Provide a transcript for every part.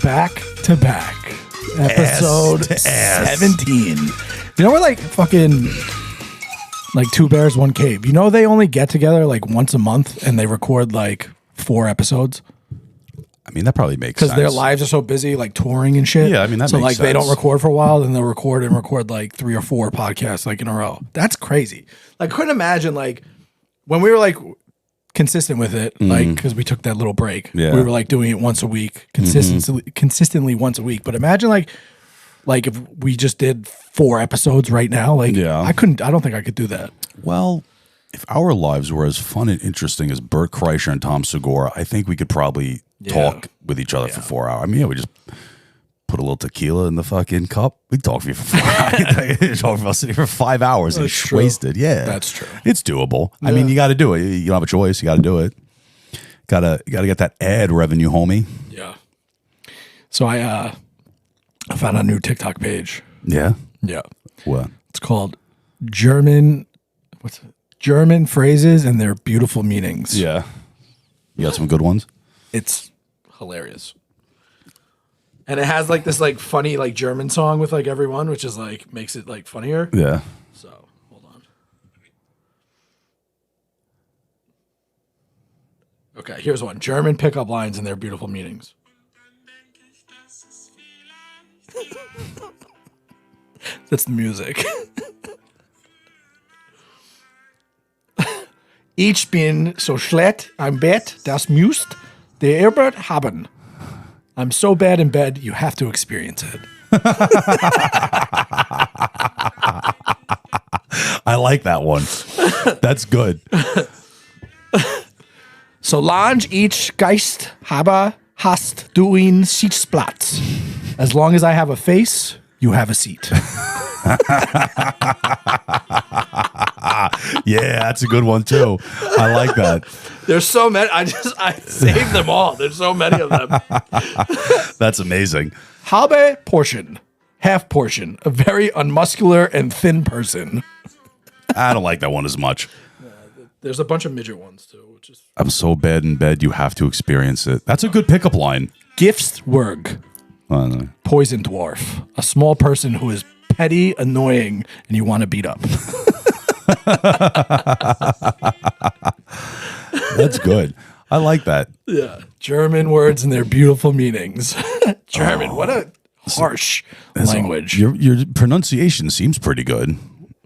back to back. Episode 17. You know, we're like fucking like Two Bears, One Cave. You know, they only get together like once a month and they record like 4 episodes. I mean, that probably makes sense. Because their lives are so busy, like touring and shit. Yeah, I mean, that so makes like sense. they don't record for a while, then they'll record like 3 or 4 podcasts like in a row. That's crazy. Like, couldn't imagine like when we were like consistent with it, like because we took that little break. Yeah. We were like doing it once a week, consistently once a week. But imagine like if we just did 4 episodes right now, like I don't think I could do that. Well, if our lives were as fun and interesting as Bert Kreischer and Tom Segura, I think we could probably talk with each other for 4 hours. I mean, we just put a little tequila in the fucking cup. We talk for you for 4 hours. Talk for us sitting for 5 hours and it's wasted. Yeah, that's true. It's doable. Yeah. I mean, you got to do it. You don't have a choice. You got to do it. You gotta get that ad revenue, homie. Yeah. So I found a new TikTok page. Yeah. Yeah. What? It's called German phrases and their beautiful meanings. Yeah. You got some good ones? It's hilarious. And it has like this like funny like German song with like everyone, which is like makes it like funnier. Yeah. So hold on. Okay, here's one. German pickup lines and their beautiful meanings. That's the music. Ich bin so schlecht am Bett, das müsst der Herbert haben. I'm so bad in bed, you have to experience it. I like that one. That's good. Solange ich Geist habe, hast du ihn Sitzplatz. As long as I have a face, you have a seat. Yeah, that's a good one too. I like that. There's so many. I saved them all. There's so many of them. That's amazing. Halbe portion, half portion, a very unmuscular and thin person. I don't like that one as much. There's a bunch of midget ones too. Which is I'm so bad in bed, you have to experience it. That's a good pickup line. Giftswerg, poison dwarf, a small person who is petty, annoying, and you want to beat up. That's good. I like that. Yeah. German words and their beautiful meanings. German. What a harsh language. Your pronunciation seems pretty good.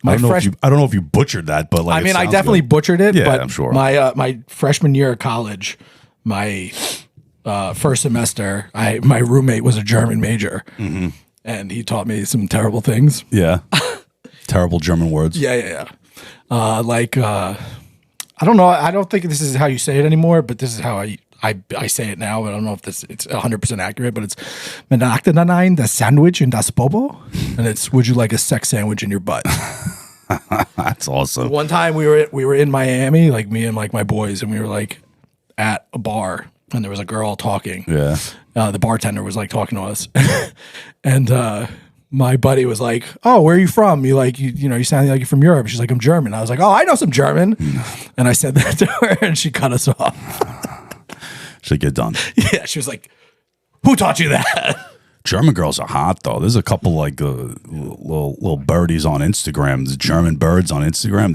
I don't know if you butchered that, but like I mean, I definitely butchered it. Yeah, but I'm sure. My freshman year of college, my first semester, my roommate was a German major, and he taught me some terrible things. Yeah. Terrible German words. Yeah. I don't know. I don't think this is how you say it anymore, but this is how I say it now. I don't know if it's 100% accurate, but it's "Menachtenein, das Sandwich and das Bobo," and it's "Would you like a sex sandwich in your butt?" That's awesome. One time we were in Miami, like me and like my boys, and we were like at a bar, and there was a girl talking. Yeah. The bartender was like talking to us, and my buddy was like, "Oh, where are you from? You sound like you're from Europe." She's like, "I'm German." I was like, "Oh, I know some German," and I said that to her, and she cut us off. Should get done. Yeah, she was like, "Who taught you that?" German girls are hot though. There's a couple like little birdies on Instagram. The German birds on Instagram.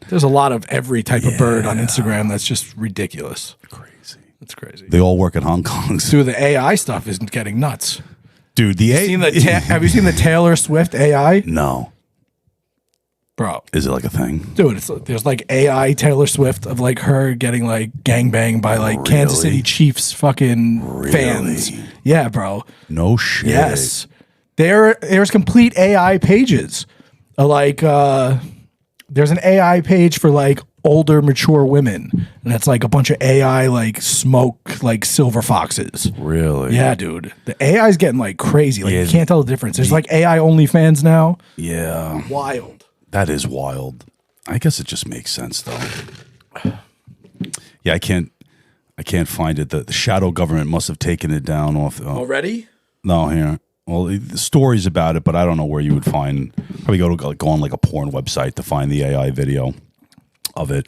There's a lot of every type of bird on Instagram that's just ridiculous. Crazy. It's crazy. They all work at Hong Kong. Dude, the AI stuff is getting nuts. Dude, have you seen the Taylor Swift AI? No. Bro. Is it like a thing? Dude, there's like AI Taylor Swift of like her getting like gangbanged by like Kansas City Chiefs fucking fans. Yeah, bro. No shit. Yes. There's complete AI pages. There's an AI page for like older, mature women. And it's like a bunch of AI like smoke like silver foxes. Really? Yeah, dude. The AI is getting like crazy. Like you can't tell the difference. There's like AI OnlyFans now. Yeah. Wild. That is wild. I guess it just makes sense though. Yeah, I can't find it. The shadow government must have taken it down off. Already? No, here. Well, the stories about it, but I don't know where you would find. Probably go on like a porn website to find the AI video of it.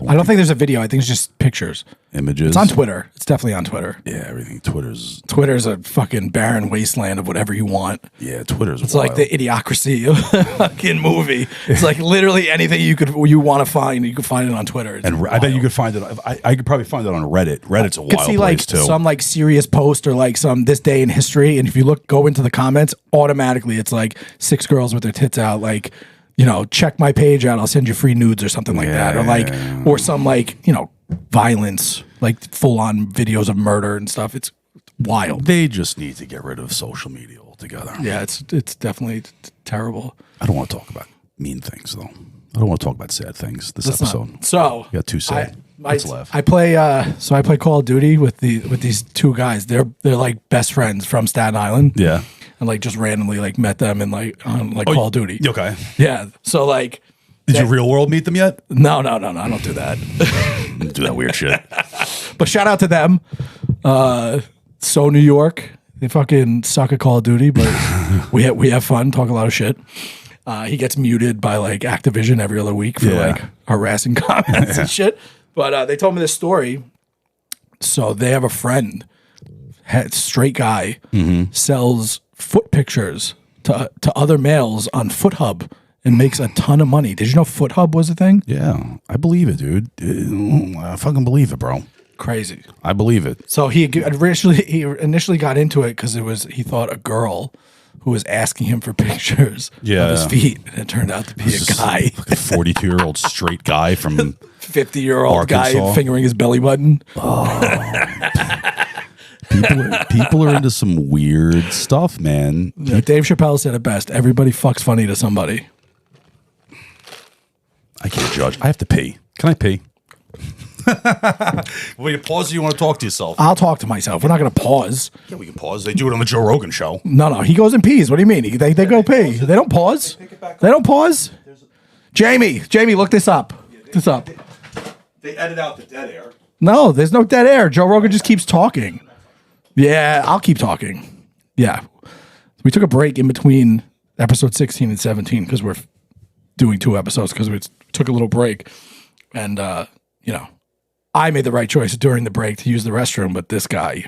I don't think there's a video. I think it's just pictures. Images. It's on Twitter. It's definitely on Twitter. Yeah, everything. Twitter's a fucking barren wasteland of whatever you want. Yeah, Twitter's It's wild. like the idiocracy of a fucking movie. It's like literally anything you want to find, you can find it on Twitter. It's and I bet you could find it. I could probably find it on Reddit. Reddit's a wild see place like too. some like serious post or like some this day in history, and if you go into the comments, automatically it's like 6 girls with their tits out, like, you know, check my page out, I'll send you free nudes or something like that, or like, or some like, you know, violence, like full on videos of murder and stuff. It's wild. They just need to get rid of social media altogether. Yeah, it's definitely terrible. I don't want to talk about mean things though. I don't want to talk about sad things this episode. So you got too sad. Let's laugh. I play Call of Duty with these 2 guys. They're like best friends from Staten Island. Yeah. And like just randomly like met them in like on like Call of Duty. Okay. Yeah. So like, did you real world meet them yet? No. I don't do that. Do that weird shit. But shout out to them. So New York, they fucking suck at Call of Duty, but we have fun, talk a lot of shit. He gets muted by like Activision every other week for like harassing comments and shit. But they told me this story. So they have a friend, straight guy, sells foot pictures to other males on FootHub and makes a ton of money. Did you know FootHub was a thing? Yeah, I believe it, dude. I fucking believe it, bro. Crazy. I believe it. So he initially got into it because he thought a girl who was asking him for pictures of his feet, and it turned out to be a guy, like a 42-year-old straight guy from 50-year-old guy fingering his belly button. People are into some weird stuff, man. Yeah, Dave Chappelle said it best. Everybody fucks funny to somebody. I can't judge. I have to pee. Can I pee? Will you pause or you want to talk to yourself? I'll talk to myself. We're not going to pause. Yeah, we can pause. They do it on the Joe Rogan show. No. He goes and pees. What do you mean? They go pee. They don't pause. They don't pause. Jamie, look this up. This up. They edit out the dead air. No, there's no dead air. Joe Rogan just keeps talking. Yeah, I'll keep talking. Yeah. We took a break in between episode 16 and 17 because we're doing 2 episodes because we took a little break. And, you know, I made the right choice during the break to use the restroom, but this guy,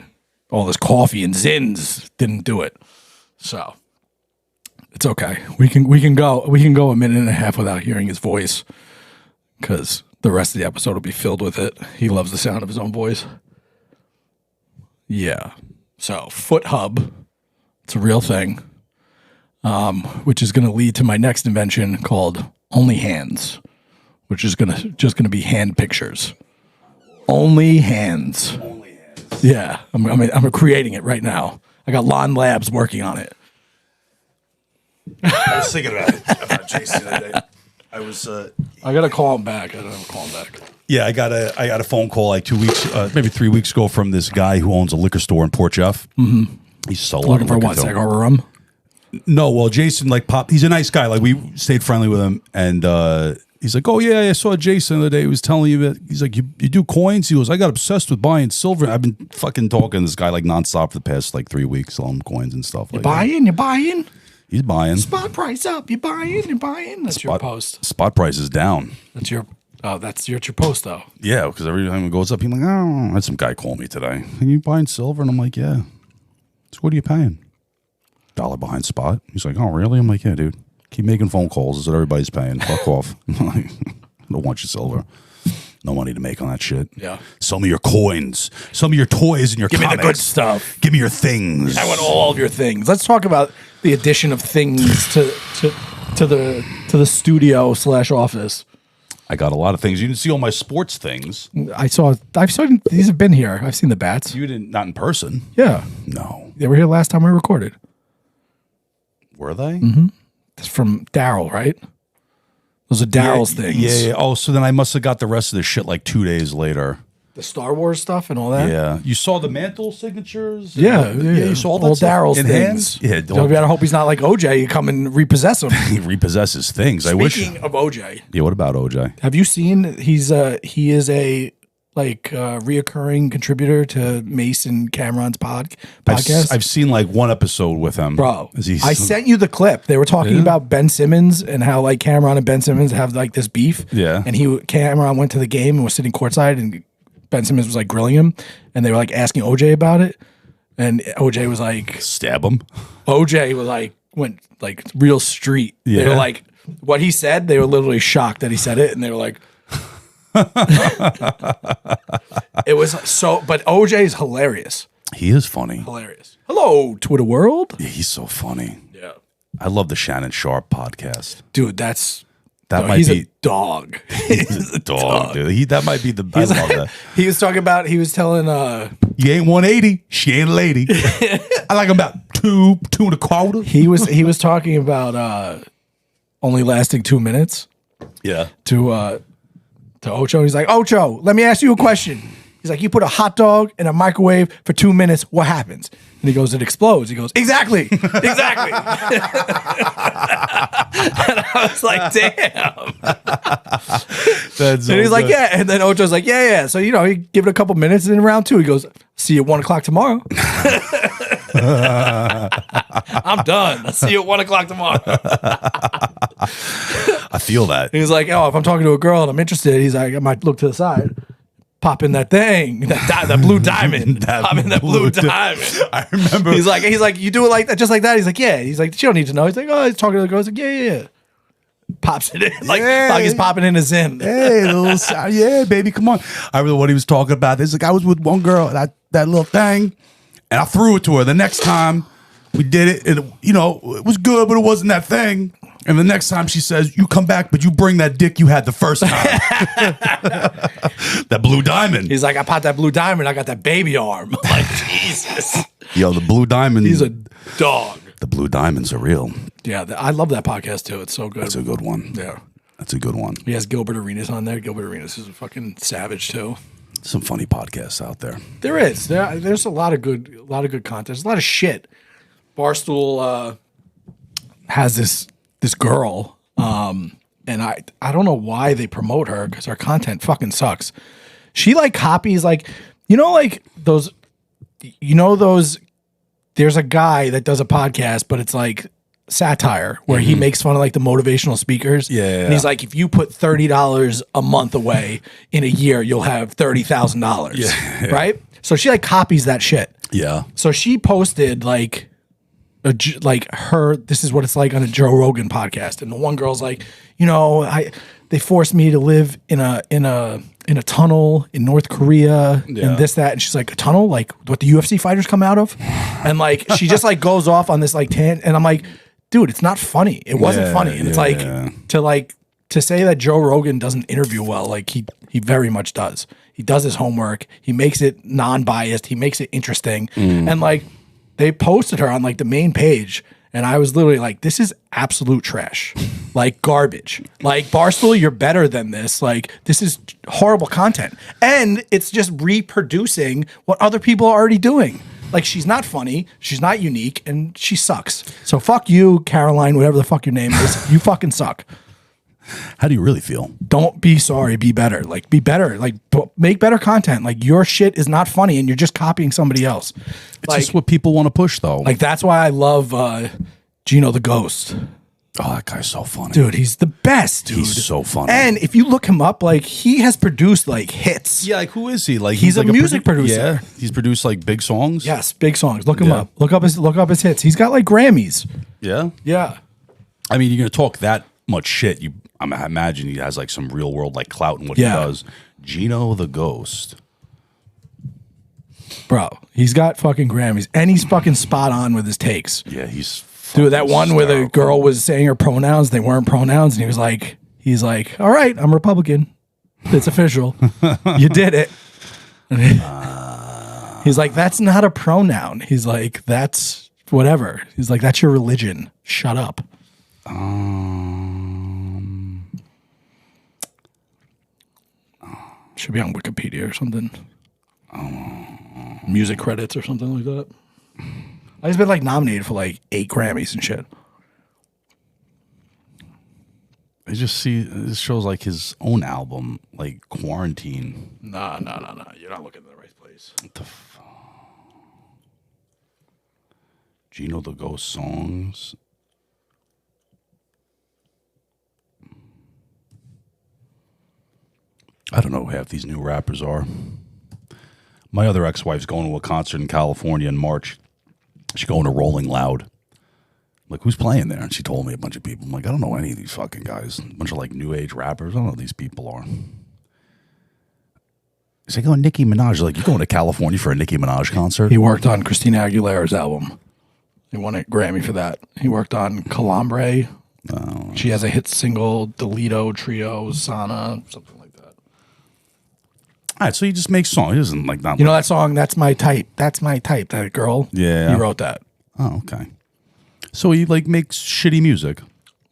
all this coffee and zins, didn't do it. So it's okay. We can go a minute and a half without hearing his voice because the rest of the episode will be filled with it. He loves the sound of his own voice. Yeah. So FootHub, it's a real thing, which is going to lead to my next invention called Only Hands, which is just gonna be hand pictures. Only hands. Yeah, I'm creating it right now. I got Lon Labs working on it. I was thinking about Jason that day. I gotta call him back. I don't have to call him back. Yeah, I got a phone call like 2 weeks, maybe 3 weeks ago from this guy who owns a liquor store in Port Jeff. Mm-hmm. He's so looking for what, cigar or rum? No, well, Jason he's a nice guy. Like we stayed friendly with him, and he's like, "Oh yeah, I saw Jason the other day. He was telling you that he's like, you do coins." He goes, "I got obsessed with buying silver. I've been fucking talking to this guy like nonstop for the past like 3 weeks, selling coins and stuff. You're buying. He's buying. Spot price up. You're buying. That's your post. Spot price is down. That's your post though. Yeah, because every time it goes up, he's like, "Oh," I had some guy call me today. Are you buying silver? And I'm like, "Yeah." So what are you paying? $1 behind spot. He's like, "Oh, really?" I'm like, "Yeah, dude. Keep making phone calls. That's what everybody's paying. Fuck off." I don't want your silver. No money to make on that shit. Yeah. Some of your coins, some of your toys, and your Give comics. me the good stuff. Give me your things. I want all of your things. Let's talk about the addition of things to the studio / office. I got a lot of things. You didn't see all my sports things. I've saw these have been here. I've seen the bats. You didn't, not in person. Yeah. No. They were here last time we recorded. Were they? Mm-hmm. That's from Daryl, right? Those are Daryl's things. Yeah. Oh, so then I must have got the rest of this shit like 2 days later. The Star Wars stuff and all that? Yeah. You saw the mantle signatures? Yeah. You saw all that all stuff Daryl's in things. Hands? Yeah. So you gotta hope he's not like OJ. You come and repossess him. He repossesses things. Speaking of OJ. Yeah, what about OJ? Have you seen he is a reoccurring contributor to Mace and Cameron's podcast? I've seen like one episode with him. Bro, I sent you the clip. They were talking about Ben Simmons and how like Cameron and Ben Simmons have like this beef. Yeah. And Cameron went to the game and was sitting courtside, and Ben Simmons was like grilling him, and they were like asking OJ about it. And OJ was like, stab him. OJ was like, went like real street. Yeah. They were like, what he said, they were literally shocked that he said it. And they were like, it was so, but OJ is hilarious. He is funny. Hilarious. Hello, Twitter world. Yeah, he's so funny. Yeah. I love the Shannon Sharp podcast. Dude, he's a dog. He's a dog, dude. That might be the best. I love that. He was talking about, he was telling, you ain't 180, she ain't a lady. I like him about two and a quarter. He was talking about only lasting 2 minutes. Yeah. To Ocho. He's like, Ocho, let me ask you a question. He's like, you put a hot dog in a microwave for 2 minutes, what happens? And he goes, it explodes. He goes, exactly. Exactly. And I was like, damn. That's and he's like, yeah. And then Ocho's like, yeah. So, he give it a couple minutes, and in round 2, he goes, see you at 1 o'clock tomorrow. I'm done. I'll see you at 1 o'clock tomorrow. I feel that. He's like, oh, if I'm talking to a girl and I'm interested, he's like, I might look to the side. Pop in that thing, that blue diamond. Pop in that blue diamond. I remember. He's like, you do it like that, just like that. He's like, yeah. He's like, she don't need to know. He's like, oh, he's talking to the girl. He's like, yeah. Pops it in like he's popping in his in. Hey, yeah, baby, come on. I remember what he was talking about. This like I was with one girl, that little thing, and I threw it to her. The next time we did it, it was good, but it wasn't that thing. And the next time she says, you come back, but you bring that dick you had the first time. That blue diamond. He's like, I popped that blue diamond. I got that baby arm. I'm like, Jesus. Yo, the blue diamond. He's a dog. The blue diamonds are real. Yeah, I love that podcast too. It's so good. That's a good one. Yeah. That's a good one. He has Gilbert Arenas on there. Gilbert Arenas is a fucking savage too. Some funny podcasts out there. There is. There's a lot of good content. There's a lot of shit. Barstool has this girl, and I don't know why they promote her, because her content fucking sucks. She like copies like those there's a guy that does a podcast, but it's like satire where he makes fun of like the motivational speakers. Yeah. And he's like, if you put $30 a month away in a year, you'll have $30,000. Yeah. Right? So she like copies that shit. Yeah. So she posted like this is what it's like on a Joe Rogan podcast, and the one girl's like, they forced me to live in a tunnel in North Korea and this, that, and she's like, a tunnel, like what the UFC fighters come out of, and like she just like goes off on this like and I'm like, dude, it's not funny. It wasn't funny, and it's like to say that Joe Rogan doesn't interview well, like he very much does. He does his homework. He makes it non-biased. He makes it interesting, and like. They posted her on like the main page, and I was literally like, this is absolute trash. Like garbage. Like, Barstool, you're better than this. Like, this is horrible content. And it's just reproducing what other people are already doing. Like, she's not funny, she's not unique, and she sucks. So fuck you, Caroline, whatever the fuck your name is. You fucking suck. How do you really feel? Don't be sorry, be better. Like, be better. Like, make better content. Like, your shit is not funny, and you're just copying somebody else. It's just what people want to push, though. Like, that's why I love Gino the Ghost. Oh, that guy's so funny. Dude, he's the best, dude. He's so funny. And if you look him up, like, he has produced, like, hits. Yeah, like, who is he? Like, he's like a music producer. Yeah, he's produced, like, big songs? Yes, big songs. Look him up. Look up his hits. He's got, like, Grammys. Yeah? Yeah. I mean, you're going to talk that much shit. I imagine he has, like, some real-world, like, clout in what he does. Gino the Ghost. Bro, he's got fucking Grammys, and he's fucking spot on with his takes. Yeah, he's dude. That one where the girl was saying her pronouns, they weren't pronouns, and he's like, all right, I'm Republican. It's official. You did it. He's like, that's not a pronoun. He's like, that's whatever. He's like, that's your religion. Shut up. Should be on Wikipedia or something. Music credits or something like that. He's been like nominated for like 8 Grammys and shit. I just see this shows like his own album, like Quarantine. No. You're not looking in the right place. What the Gino the Ghost songs. I don't know who half these new rappers are. My other ex-wife's going to a concert in California in March. She's going to Rolling Loud. I'm like, who's playing there? And she told me a bunch of people. I'm like, I don't know any of these fucking guys. A bunch of like new age rappers. I don't know who these people are. She's like, oh, Nicki Minaj. Like, you going to California for a Nicki Minaj concert? He worked on Christina Aguilera's album. He won a Grammy for that. He worked on Calambre. Oh. She has a hit single, Delito, Trio, Sana, something like that. All right, so he just makes songs. He doesn't like not. You know that song, That's My Type? That's My Type, that girl? Yeah. He wrote that. Oh, okay. So he like makes shitty music.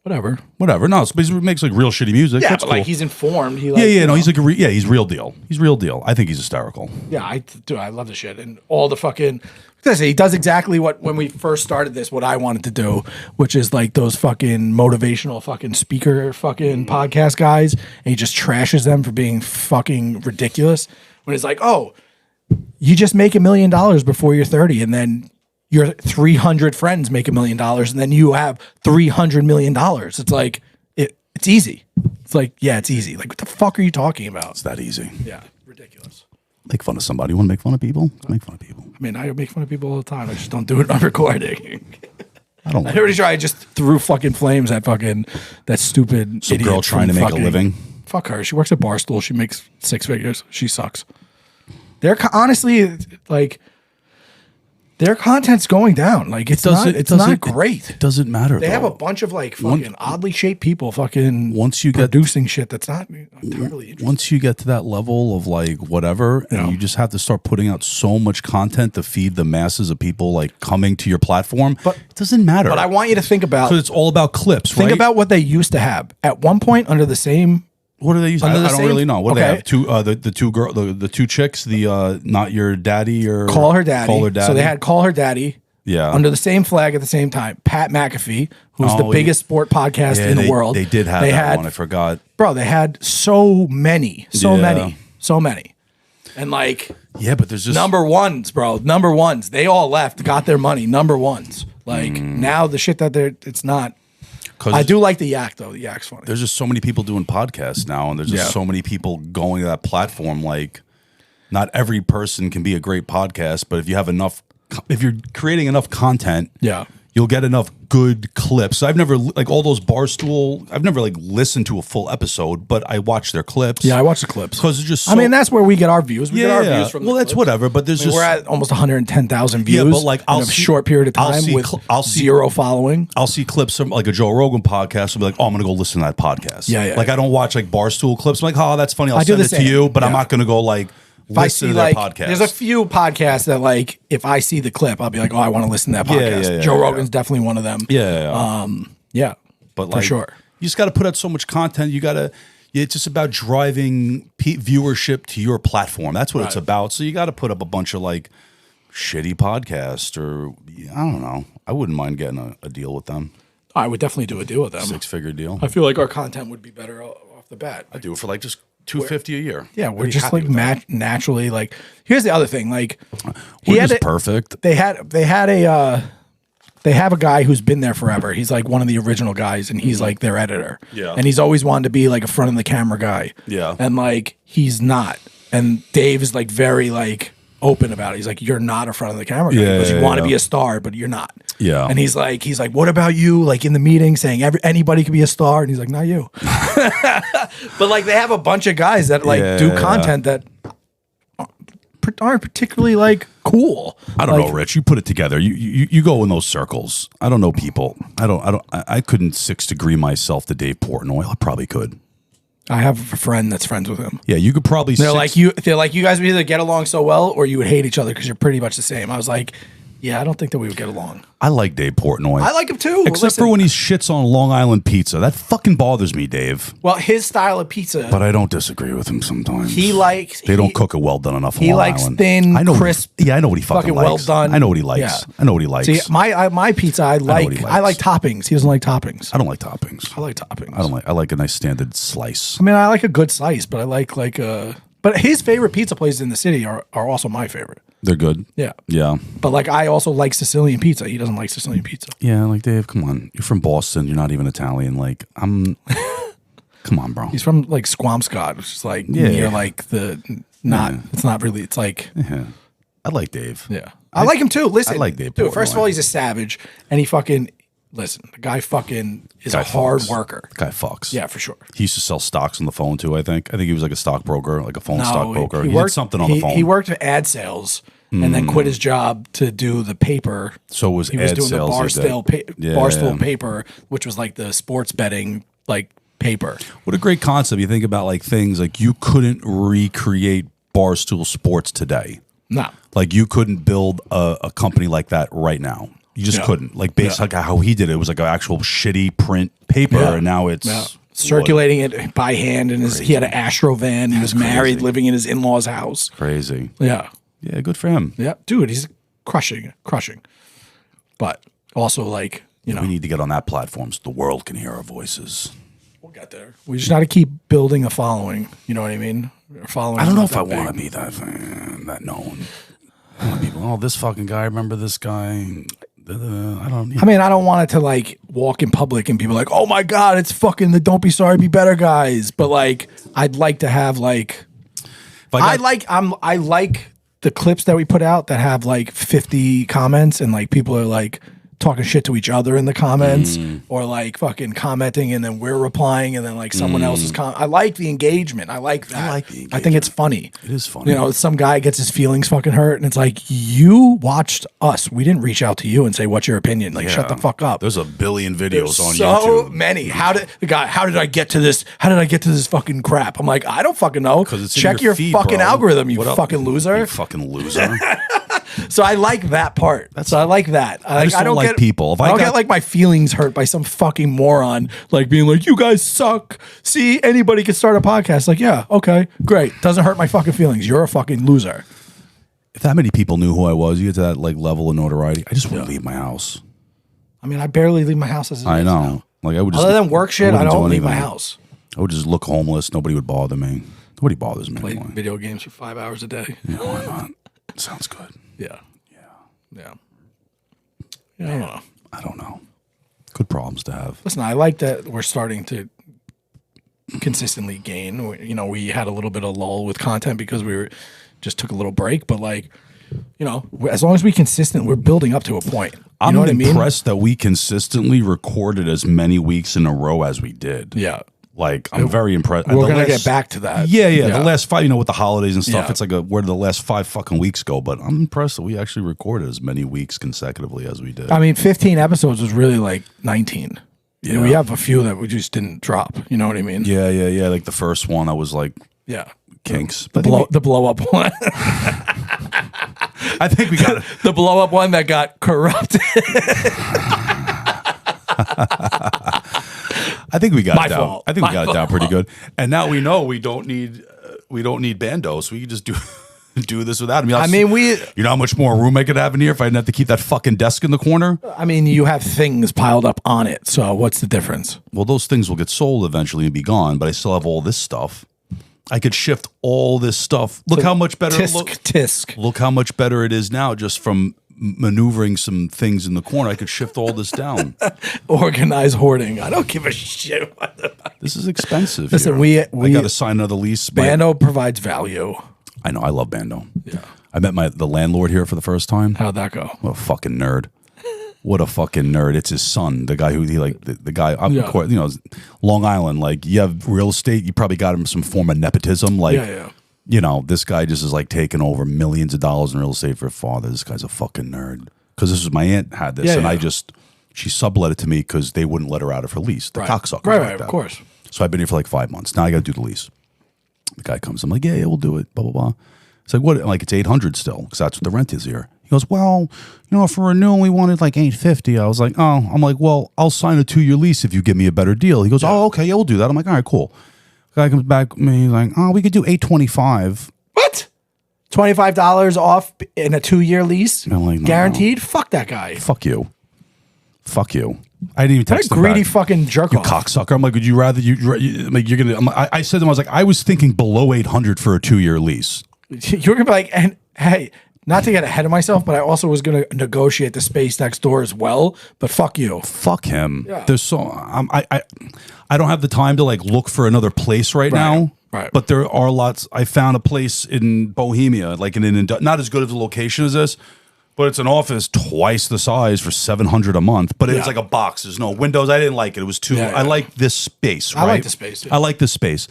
Whatever. No, but he makes like real shitty music. Yeah, That's but cool. like he's informed. He No, he's like he's real deal. He's real deal. I think he's hysterical. Yeah, I love the shit and all the fucking. He does exactly what when we first started this, what I wanted to do, which is like those fucking motivational fucking speaker fucking podcast guys, and he just trashes them for being fucking ridiculous. When it's like, oh, you just make $1 million before you're 30, and then your 300 friends make $1 million, and then you have $300 million. It's like it's easy. It's like, yeah, it's easy. Like, what the fuck are you talking about? It's that easy. Yeah, ridiculous. Make fun of somebody. You want to make fun of people? Make fun of people. I mean, I make fun of people all the time. I just don't do it on recording. I don't. I already tried. I just threw fucking flames at fucking that stupid Some idiot girl trying to make a living. Fuck her. She works at Barstool. She makes 6 figures. She sucks. They're honestly like their content's going down. Like it's not great. It doesn't matter. They have a bunch of like fucking oddly shaped people fucking once you get producing shit that's not entirely interesting. Once you get to that level of like whatever, and you just have to start putting out so much content to feed the masses of people like coming to your platform. But it doesn't matter. But I want you to think about because it's all about clips. Think about what they used to have at one point under the same. What do they use? I don't really know. What do they have? The two chicks. The not your daddy or Call Her Daddy. Call Her Daddy. So they had Call Her Daddy. Yeah. Under the same flag at the same time. Pat McAfee, who's the biggest sport podcast in the world. They did have that one. I forgot. Bro, they had so many. And like, yeah, but there's just number ones, bro. Number ones. They all left, got their money. Number ones. Like now the shit that it's not. I do like the Yak though. The Yak's funny. There's just so many people doing podcasts now, and there's just so many people going to that platform. Like, not every person can be a great podcast, but if you have enough, if you're creating enough content, you'll get enough good clips. I've never like all those Barstool. I've never like listened to a full episode, but I watch their clips. Yeah, I watch the clips because it's just. I mean, that's where we get our views. We get our views from. Well, that's whatever. But there's just we're at almost 110,000 views. Yeah, but like in a short period of time with zero following. I'll see clips from like a Joe Rogan podcast. I'll be like, oh, I'm gonna go listen to that podcast. Yeah. Like I don't watch like Barstool clips. I'm like, oh, that's funny. I'll send it to you, but I'm not gonna go like. If I see like, podcast. There's a few podcasts that like, if I see the clip, I'll be like, oh, I want to listen to that podcast. Joe Rogan's definitely one of them. Yeah. But like, for sure, you just got to put out so much content. It's just about driving viewership to your platform. That's what it's about. So you got to put up a bunch of like shitty podcasts or I don't know. I wouldn't mind getting a deal with them. I would definitely do a deal with them. 6-figure deal. I feel like our content would be better off the bat. I do it for like just $250 a year. Yeah, we're just like naturally like. Here's the other thing, like we're just perfect. They have a guy who's been there forever. He's like one of the original guys, and he's like their editor. Yeah, and he's always wanted to be like a front of the camera guy. Yeah, and like he's not. And Dave is like very like open about it. He's like, you're not a front of the camera guy because you want to be a star, but you're not. Yeah, and he's like, what about you? Like in the meeting, saying anybody could be a star, and he's like, not you. But like they have a bunch of guys that like do content that aren't particularly like cool. I don't know, Rich. You put it together. You go in those circles. I don't know people. I couldn't 6-degree myself to Dave Portnoy. I probably could. I have a friend that's friends with him. Yeah, you could probably. They're like you guys would either get along so well or you would hate each other because you're pretty much the same. I was like, Yeah, I don't think that we would get along. I like Dave Portnoy. I like him too. Except for when he shits on Long Island pizza. That fucking bothers me, Dave. Well, his style of pizza. But I don't disagree with him sometimes. They don't cook it well done enough on He Long likes Island. thin, I know crisp. I know what he fucking likes. well done. I know what he likes. Yeah. I know what he likes. See, my pizza, I like toppings. He doesn't like toppings. I don't like toppings. I like toppings. I like a nice standard slice. I mean, I like a good slice, but I like but his favorite pizza places in the city are also my favorite. They're good. Yeah. Yeah. But like, I also like Sicilian pizza. He doesn't like Sicilian pizza. Yeah, like, Dave, come on. You're from Boston. You're not even Italian. Like, come on, bro. He's from like Squamscott, which is like near like it's not really, it's like. Yeah. I like Dave. Yeah. I like him too. Listen. I like Dave. Dude, first of all, he's a savage and he fucking, listen, the guy fucking is a hard worker. The guy fucks. Yeah, for sure. He used to sell stocks on the phone too, I think. I think he was like a stockbroker, like a phone stockbroker. He worked, did something on the phone. He worked at ad sales and then quit his job to do the paper. So it was he was ad doing sales. the Barstool paper, which was like the sports betting like paper. What a great concept. You think about like things like you couldn't recreate Barstool Sports today. No. Like you couldn't build a company like that right now. You just couldn't. Like based like how he did it, it was like an actual shitty print paper, and now it's circulating it by hand. And he had an Astro van. He was married, living in his in-laws' house. Crazy. Yeah. Yeah, good for him. Yeah, dude, he's crushing. But also, like, you know, we need to get on that platform so the world can hear our voices. We'll get there. We just got to keep building a following. You know what I mean? I don't know if I want to be that known. I want people, oh, this fucking guy, remember this guy? I don't. I mean, I don't want it to like walk in public and people like, oh my god, it's fucking the Don't Be Sorry, Be Better guys. But like, I'd like to have like, I like the clips that we put out that have like 50 comments and like people are like talking shit to each other in the comments or like fucking commenting and then we're replying and then like someone else is I like the engagement. I like that. I think it's funny. It is funny. You know, some guy gets his feelings fucking hurt and it's like, you watched us. We didn't reach out to you and say, what's your opinion? Like, shut the fuck up. There's a billion videos on YouTube. So many. How did I get to this? How did I get to this fucking crap? I'm like, I don't fucking know. Check your feed, fucking algorithm, you fucking loser. You fucking loser. So I like that part. I like that. I don't like people. I don't get like my feelings hurt by some fucking moron like being like, you guys suck. See, anybody can start a podcast. Like, yeah, okay, great. Doesn't hurt my fucking feelings. You're a fucking loser. If that many people knew who I was, you get to that like level of notoriety. I just wouldn't leave my house. I mean, I barely leave my house as it is I know. now. Like I would just other than work shit, I don't leave my house. I would just look homeless. Nobody would bother me. Nobody bothers me. Play video games for 5 hours a day. Yeah, why not? Sounds good. Yeah. I don't know. I don't know. Good problems to have. Listen, I like that we're starting to consistently gain. You know, we had a little bit of lull with content because we just took a little break, but like, you know, as long as we're building up to a point. I'm impressed that we consistently recorded as many weeks in a row as we did. Yeah. Like, I'm very impressed. We're going to get back to that. Yeah. The last 5, you know, with the holidays and stuff, it's like where did the last 5 fucking weeks go? But I'm impressed that we actually recorded as many weeks consecutively as we did. I mean, 15 episodes was really like 19. Yeah. We have a few that we just didn't drop. You know what I mean? Yeah. Like the first one, I was like, kinks. The blow up one. I think we got it. The blow up one that got corrupted. I think we got My it down. fault. I think we got it down pretty good. And now we know we don't need Bando, so we can just do this without him. You know how much more room I could have in here if I didn't have to keep that fucking desk in the corner? I mean, you have things piled up on it, so what's the difference? Well, those things will get sold eventually and be gone, but I still have all this stuff. I could shift all this stuff. Look how much better Look how much better it is now just from maneuvering some things in the corner. I could shift all this down. Organized hoarding. I don't give a shit. This is expensive. Listen, I got to sign another lease. Bando provides value. I know. I love Bando. Yeah. I met the landlord here for the first time. How'd that go? What a fucking nerd. What a fucking nerd. It's his son, the guy who the guy, of course, you know, Long Island, like you have real estate, you probably got him some form of nepotism. Like, you know, this guy just is like taking over millions of dollars in real estate for his father. This guy's a fucking nerd. Because this was my aunt had this, she sublet it to me because they wouldn't let her out of her lease. The cocksucker. Right, of course. So I've been here for like 5 months. Now I got to do the lease. The guy comes, I'm like, yeah, we'll do it, blah, blah, blah. It's like, what? I'm like, it's $800 still, because that's what the rent is here. He goes, well, for renewal, we wanted like $850. I was like, oh, well, I'll sign a 2-year lease if you give me a better deal. He goes, oh, okay, yeah, we'll do that. I'm like, all right, cool. Guy comes back, he's like, oh, we could do $825. What? $25 off in a 2-year lease? I'm like, no, guaranteed? No. Fuck that guy. Fuck you. I didn't even text him back. What a greedy back. fucking jerk You off. Cocksucker. I'm like, would you rather like you're gonna? I said to him, I was like, I was thinking below 800 for a 2-year lease. You're gonna be like, and hey, not to get ahead of myself, but I also was gonna negotiate the space next door as well. But fuck you. Fuck him. Yeah. There's I don't have the time to like look for another place right now. Right. But there are lots. I found a place in Bohemia, like not as good of a location as this. But it's an office twice the size for $700 a month. But it's like a box. There's no windows. I didn't like it. It was too. I like this space. Right? I like the space. Yeah. I like this space.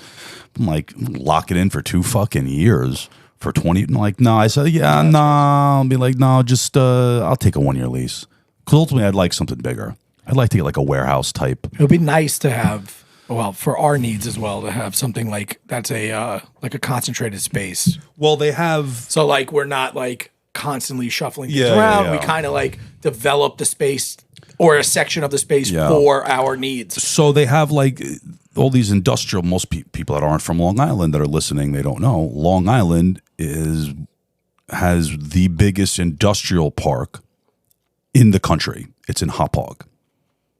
I'm like, lock it in for 2 fucking years for 20. I'm like, no. I said, no. I'll be like, no. Just I'll take a 1-year lease. Because ultimately, I'd like something bigger. I'd like to get like a warehouse type. It would be nice to have. Well, for our needs as well, to have something like that's a like a concentrated space. Well, they have. So like we're not like constantly shuffling things around. We kind of like develop the space or a section of the space for our needs. So they have like all these industrial, most people that aren't from Long Island that are listening, they don't know. Long Island has the biggest industrial park in the country. It's in Hauppauge.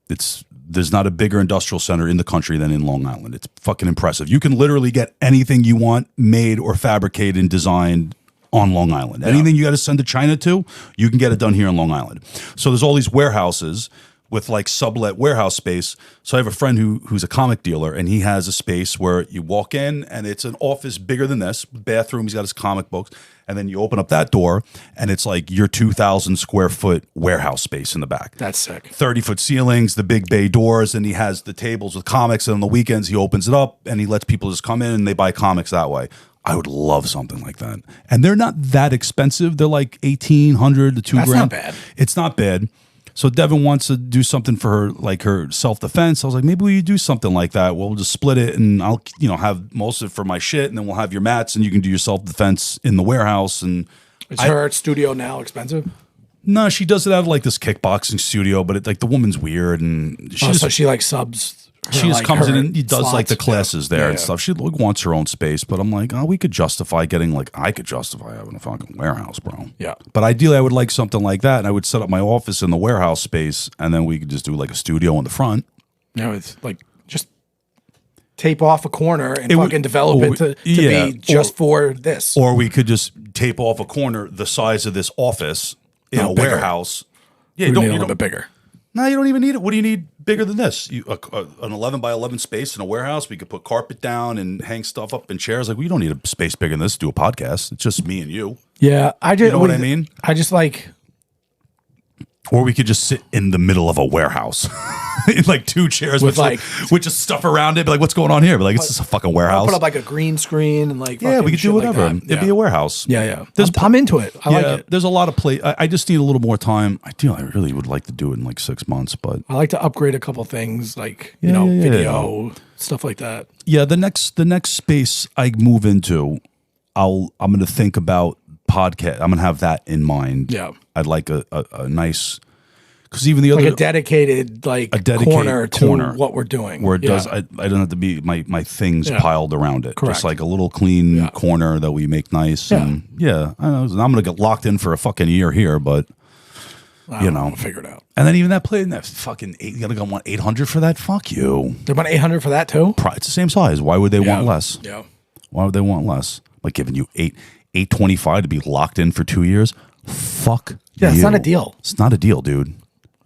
There's not a bigger industrial center in the country than in Long Island. It's fucking impressive. You can literally get anything you want made or fabricated and designed on Long Island. Anything you got to send to China to, you can get it done here in Long Island. So there's all these warehouses with like sublet warehouse space. So I have a friend who's a comic dealer, and he has a space where you walk in and it's an office bigger than this, bathroom, he's got his comic books, and then you open up that door and it's like your 2,000 square foot warehouse space in the back. That's sick. 30-foot ceilings, the big bay doors, and he has the tables with comics, and on the weekends he opens it up and he lets people just come in and they buy comics that way. I would love something like that. And they're not that expensive. They're like $1,800 to $2,000. That's not bad. It's not bad. So Devin wants to do something for her, like her self-defense. I was like, maybe we do something like that. We'll just split it, and I'll, have most of it for my shit, and then we'll have your mats, and you can do your self-defense in the warehouse. And is her studio now expensive? No, she does it out of like this kickboxing studio, but the woman's weird, and she like subs. She just comes in and does slots. like the classes there and stuff. She wants her own space, but I'm like, I could justify having a fucking warehouse, bro. Yeah. But ideally, I would like something like that, and I would set up my office in the warehouse space, and then we could just do like a studio in the front. It's like just tape off a corner and fucking develop it to be just for this. Or we could just tape off a corner the size of this office in a bigger. warehouse. Yeah, you need a little bit bigger. No, you don't even need it. What do you need bigger than this? An 11 by 11 space in a warehouse. We could put carpet down and hang stuff up in chairs. Like, we don't need a space bigger than this to do a podcast. It's just me and you. Yeah, I just. You know what I mean? I just like. Or we could just sit in the middle of a warehouse in like 2 chairs with just stuff around it. Be like, what's going on here? But like, it's just a fucking warehouse. Put up like a green screen and like. Yeah, we could do whatever. Like It'd be a warehouse. Yeah. I'm into it. I like it. There's a lot of play. I just need a little more time. I really would like to do it in like 6 months, but I like to upgrade a couple things, like video stuff like that. Yeah, the next space I move into, I'm going to think about podcast. I'm going to have that in mind. Yeah, I'd like a nice, because even the other, like a dedicated corner to what we're doing, where it does. I don't have to be my things piled around it. Correct. Just like a little clean corner that we make nice. Yeah. And I know I'm going to get locked in for a fucking year here, but we'll figure it out. And then even that play, that fucking you gotta go want $800 for that. Fuck you. They want $800 for that too. It's the same size. Why would they want less? Yeah. Why would they want less? Like giving you $825 to be locked in for 2 years? Fuck. Yeah, it's not a deal. It's not a deal, dude.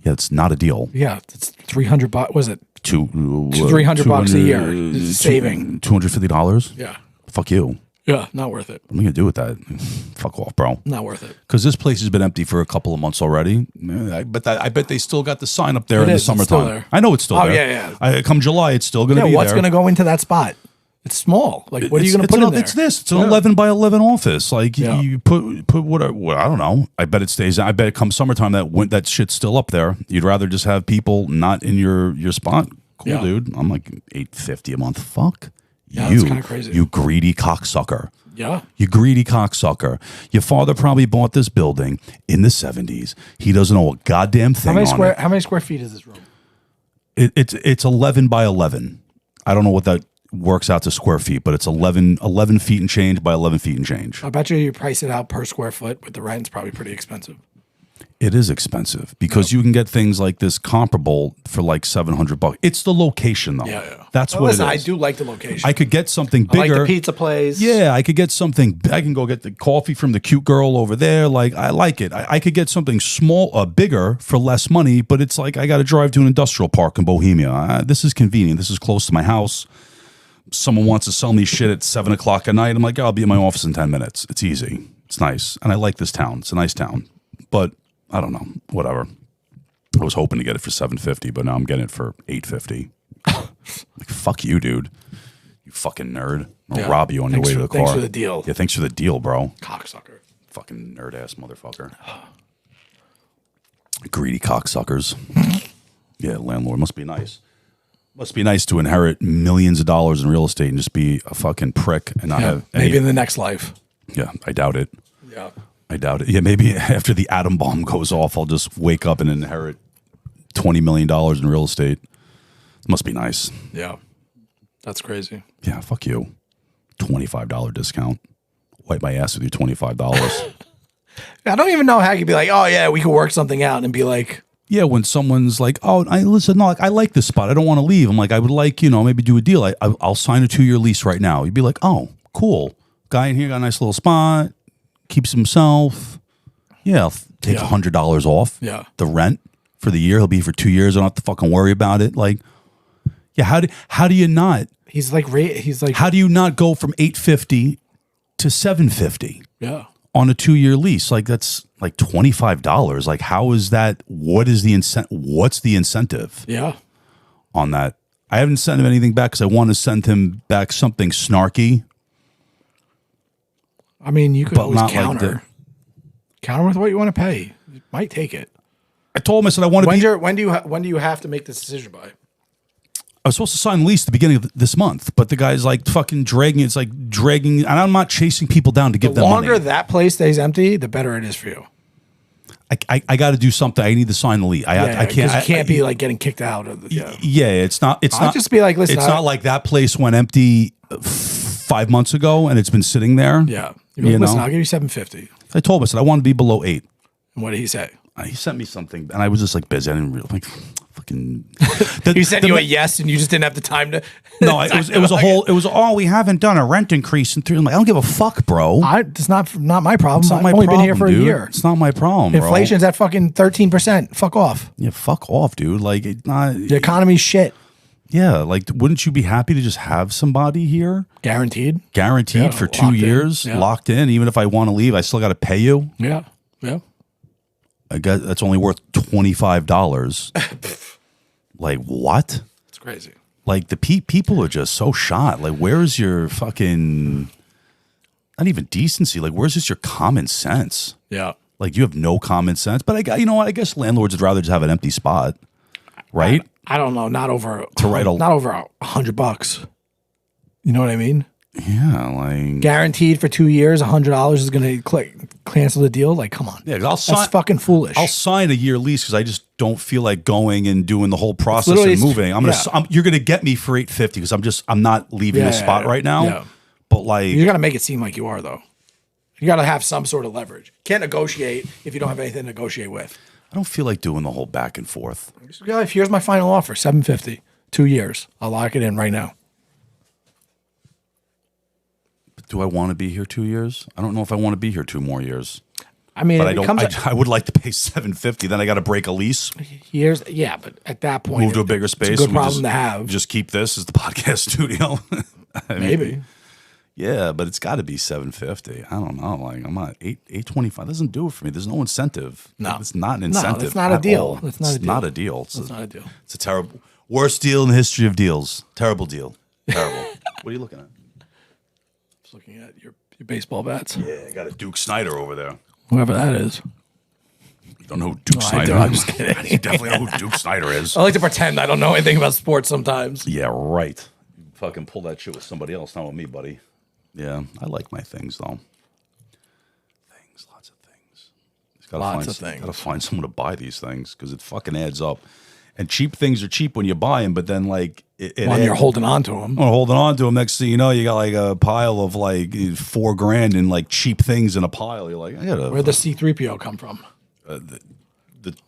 Yeah, it's not a deal. Yeah, it's $300. Was it $300 a year saving? $250. Yeah. Fuck you. Yeah, not worth it. What am I gonna do with that? Fuck off, bro. Not worth it. Because this place has been empty for a couple of months already. I bet they still got the sign up there in the summertime. I know it's still there. Yeah. Come July, it's still gonna be there. What's gonna go into that spot? It's small. Like, what are you going to put in there? It's this. It's an 11 by 11 office. Like, you put what I don't know. I bet it stays. I bet it comes summertime that shit's still up there. You'd rather just have people not in your spot. Cool, dude. I'm like $850 a month. Fuck yeah, that's kind of crazy. You greedy cocksucker. Yeah. You greedy cocksucker. Your father probably bought this building in the 70s. He doesn't know a goddamn thing How many square feet is this room? It's 11 by 11. I don't know what that works out to square feet, but it's 11 feet and change by 11 feet and change. I bet you price it out per square foot with the rent. It's probably pretty expensive. It is expensive because you can get things like this comparable for like $700. It's the location though. Yeah. That's Well, what listen, it is. I do like the location. I could get something I bigger. like the pizza place. Yeah, I could get something. I can go get the coffee from the cute girl over there. Like, I like it. I could get something bigger for less money, but it's like I got to drive to an industrial park in Bohemia. This is convenient. This is close to my house. Someone wants to sell me shit at 7 o'clock at night. I'm like, I'll be in my office in 10 minutes. It's easy. It's nice. And I like this town. It's a nice town. But I don't know. Whatever. I was hoping to get it for $750, but now I'm getting it for $850. Like, fuck you, dude. You fucking nerd. I'll rob you on your way to the car. Thanks for the deal. Yeah, thanks for the deal, bro. Cocksucker. Fucking nerd-ass motherfucker. Greedy cocksuckers. Yeah, landlord. Must be nice. Must be nice to inherit millions of dollars in real estate and just be a fucking prick and not have any. Maybe in the next life. Yeah, I doubt it. Yeah. I doubt it. Yeah, maybe after the atom bomb goes off, I'll just wake up and inherit $20 million in real estate. Must be nice. Yeah. That's crazy. Yeah, fuck you. $25 discount. Wipe my ass with your $25. I don't even know how you could be like, oh, yeah, we could work something out and be like. Yeah, when someone's like, oh, listen, no, like, I like this spot. I don't want to leave. I'm like, I would like, maybe do a deal. I'll sign a 2-year lease right now. You'd be like, oh, cool. Guy in here got a nice little spot. Keeps himself. Yeah, I'll take $100 off the rent for the year. He'll be here for 2 years. I don't have to fucking worry about it. Like, yeah, how do you not? He's like, how do you not go from $850 to $750? Yeah. On a 2-year lease? Like, that's like $25. Like, how is that? What is the what's the incentive? Yeah. On that? I haven't sent him anything back because I want to send him back something snarky. I mean, you could always not counter. like counter with what you want to pay. You might take it. I told him, I said, I want to when do you have to make this decision by? I was supposed to sign the lease at the beginning of this month, but the guy's like fucking dragging. It's like dragging, and I'm not chasing people down to give them money. The longer that place stays empty, the better it is for you. I got to do something. I need to sign the lease. I can't. You can't be like getting kicked out of the. Yeah, it's not. I'll just be like, listen. It's not like that place went empty 5 months ago and it's been sitting there. Yeah, listen, I'll give you $750. I told him, I said I want to be below 8. And what did he say? He sent me something, and I was just like busy. I didn't really like fucking. He sent you a yes, and you just didn't have the time to. No, it was a whole. It was we haven't done a rent increase in 3. I'm like, I don't give a fuck, bro. It's not my problem. It's not my I've only problem, been here for dude. a year. It's not my problem, bro. Inflation's at fucking 13%. Fuck off. Yeah, fuck off, dude. Like, it's not. The economy's shit. Yeah, like, wouldn't you be happy to just have somebody here? Guaranteed For 2 years, locked in. Even if I want to leave, I still got to pay you. Yeah. I guess that's only worth $25. Like, what? It's crazy. Like, the people are just so shot. Like, where's your fucking, not even decency. Like, where's just your common sense? Yeah. Like, you have no common sense. But you know what? I guess landlords would rather just have an empty spot, right? I don't know. Not over not over $100. You know what I mean? Yeah, like guaranteed for 2 years, $100 is going to cancel the deal. Like, come on. Yeah, that's fucking foolish. I'll sign a year lease because I just don't feel like going and doing the whole process and moving. You're gonna get me for $850 because I'm not leaving this spot right now. Yeah. But like, you got to make it seem like you are though. You got to have some sort of leverage. Can't negotiate if you don't have anything to negotiate with. I don't feel like doing the whole back and forth. Here's my final offer: $750, 2 years. I'll lock it in right now. Do I want to be here 2 years? I don't know if I want to be here 2 more years. I mean, but I would like to pay $750. Then I got to break a lease. But at that point, move to a bigger space. It's a good problem to have. Just keep this as the podcast studio. Maybe. Yeah, but it's got to be $750. I don't know. Like, I'm not $825. Doesn't do it for me. There's no incentive. No, it's not an incentive. No, it's not a deal. It's not a deal. It's not a deal. It's a terrible, worst deal in the history of deals. Terrible deal. Terrible. What are you looking at? Just looking at your baseball bats. Yeah, I got a Duke Snyder over there. Whoever that is. You don't know who Duke Snyder is? I'm just kidding. You definitely know who Duke Snyder is. I like to pretend I don't know anything about sports sometimes. Yeah, right. You fucking pull that shit with somebody else, not with me, buddy. Yeah, I like my things though. Lots of things. Gotta find someone to buy these things because it fucking adds up. And cheap things are cheap when you buy them, but then like when you're holding on to them, next thing you know, you got like a pile of like $4,000 in like cheap things in a pile. You're like, where'd the C-3PO come from?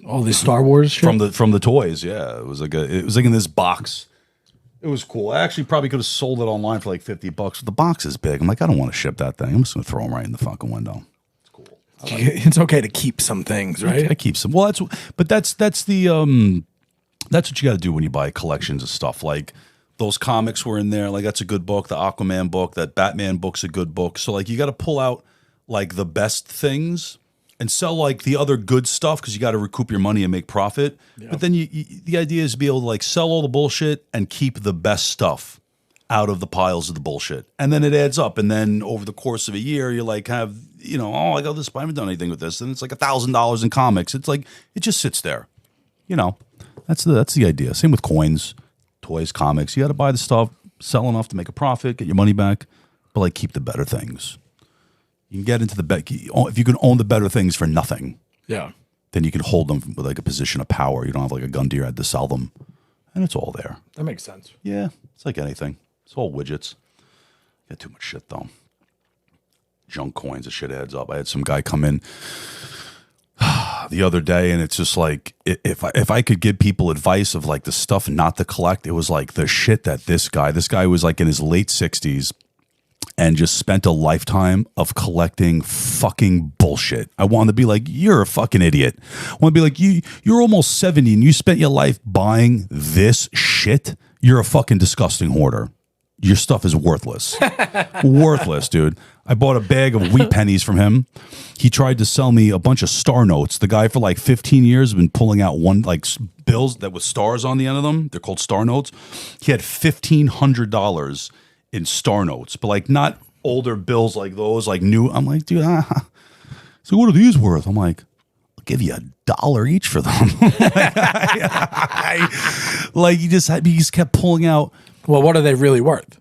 All this Star Wars shit? from the toys. Yeah, it was like in this box. It was cool. I actually probably could have sold it online for like $50. But the box is big. I'm like, I don't want to ship that thing. I'm just gonna throw them right in the fucking window. It's cool. It's okay to keep some things, right? I keep some. Well, that's what you got to do when you buy collections of stuff. Like those comics were in there. Like that's a good book. The Aquaman book, that Batman book's a good book. So like you got to pull out like the best things and sell like the other good stuff because you got to recoup your money and make profit. Yeah. But then the idea is to be able to like sell all the bullshit and keep the best stuff out of the piles of the bullshit. And then it adds up. And then over the course of a year, you like have, I got this, but I haven't done anything with this. And it's like $1,000 in comics. It's like, it just sits there, That's the idea. Same with coins, toys, comics. You got to buy the stuff, sell enough to make a profit, get your money back, but like keep the better things. You can get into if you can own the better things for nothing. Yeah. Then you can hold them with like a position of power. You don't have like a gun to your head to sell them, and it's all there. That makes sense. Yeah, it's like anything. It's all widgets. Get too much shit though. Junk coins, the shit adds up. I had some guy come in the other day, and it's just like if I could give people advice of like the stuff not to collect, it was like the shit that this guy was like in his late 60s and just spent a lifetime of collecting fucking bullshit. I wanted to be like, you're a fucking idiot. I want to be like, you're almost 70 and you spent your life buying this shit. You're a fucking disgusting hoarder. Your stuff is worthless. Worthless, dude. I bought a bag of wheat pennies from him. He tried to sell me a bunch of star notes. The guy for like 15 years has been pulling out bills that with stars on the end of them. They're called star notes. He had $1,500 in star notes, but like not older bills like those, like new. I'm like, dude, so what are these worth? I'm like, I'll give you $1 each for them. Like he just kept pulling out. Well, what are they really worth?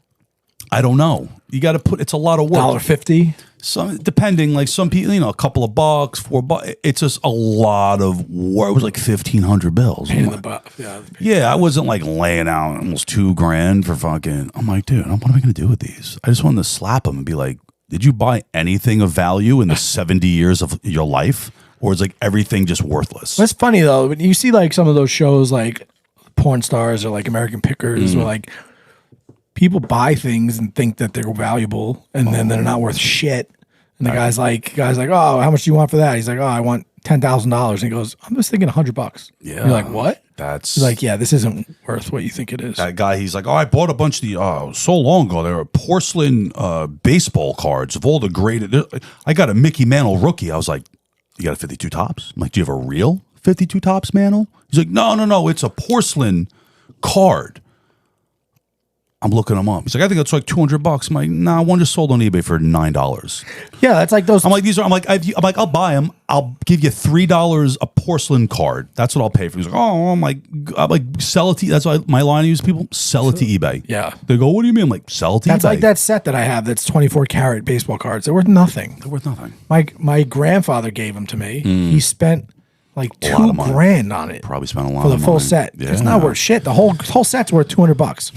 I don't know. You got to it's a lot of work. $1.50? Some depending, like some people, a couple of bucks, $4. It's just a lot of work. It was like 1,500 bills. Pain in the butt. Yeah, I wasn't like laying out almost $2,000 for fucking. I'm like, dude, what am I going to do with these? I just wanted to slap them and be like, did you buy anything of value in the 70 years of your life, or is like everything just worthless? That's funny though. When you see like some of those shows, like Porn Stars or like American Pickers, or like people buy things and think that they're valuable, and then they're not worth shit. And the guy's like, oh, how much do you want for that? He's like, oh, I want $10,000. And he goes, I'm just thinking $100. Yeah. You're like, what? He's like, yeah, this isn't worth what you think it is. That guy, he's like, oh, I bought a bunch of the, so long ago, there were porcelain baseball cards of all the great. I got a Mickey Mantle rookie. I was like, you got a 52 tops? I'm like, do you have a real 52 tops Mantle? He's like, no, it's a porcelain card. I'm looking them up. He's like, I think that's like $200. I'm like, nah, one just sold on eBay for $9. Yeah, that's like those. I'm like, I'll buy them. I'll give you $3 a porcelain card. That's what I'll pay for. He's like, oh, I'm like, sell it to. That's why my line I use people sell it to eBay. Yeah, they go, what do you mean? I'm like, sell it to eBay. That's like that set that I have. That's 24 karat baseball cards. They're worth nothing. My grandfather gave them to me. He spent like $2,000 on it. Probably spent a lot for the full set. Yeah. It's not worth shit. The whole set's worth $200.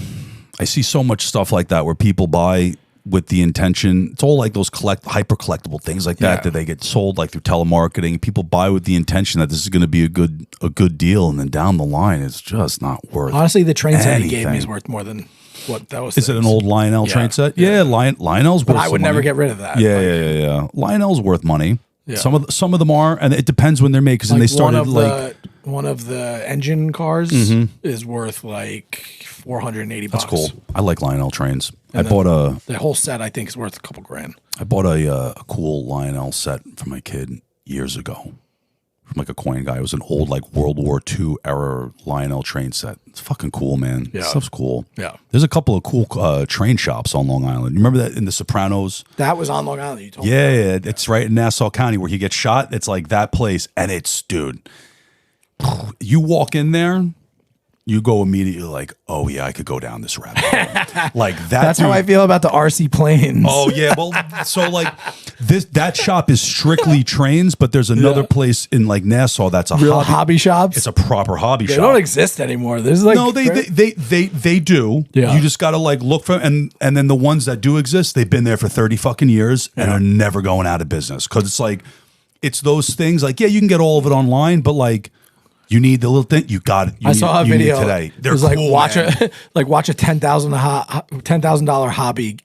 I see so much stuff like that where people buy with the intention. It's all like those hyper collectible things like that they get sold like through telemarketing. People buy with the intention that this is going to be a good deal, and then down the line, it's just not worth. Honestly, the train set he gave me is worth more than what that was. Is it an old Lionel train set? Yeah, Lionel's worth. But I would never get rid of that. Yeah. Lionel's worth money. Yeah. Some of them are, and it depends when they're made. Because then they started one of the engine cars is worth like $480. That's cool. I like Lionel trains. And the whole set I think is worth a couple grand. I bought a cool Lionel set for my kid years ago from like a coin guy. It was an old like World War II era Lionel train set. It's fucking cool, man. Yeah. Stuff's cool. Yeah. There's a couple of cool train shops on Long Island. You remember that in The Sopranos? That was on Long Island. You told me. Yeah, it's right in Nassau County where he gets shot. It's like that place, and it's dude. You walk in there, you go immediately like, oh yeah, I could go down this rabbit hole. Like that. That's how I feel about the RC planes. Oh yeah, well, so like that shop is strictly trains, but there's another place in like Nassau that's a real hobby shops. It's a proper hobby shop. They don't exist anymore. There's like no, they do. Yeah. You just got to like look for and then the ones that do exist, they've been there for 30 fucking years and are never going out of business because it's like it's those things like you can get all of it online, but like. You need the little thing. You got it. I saw a video today. They're cool, watch a $10,000 hobby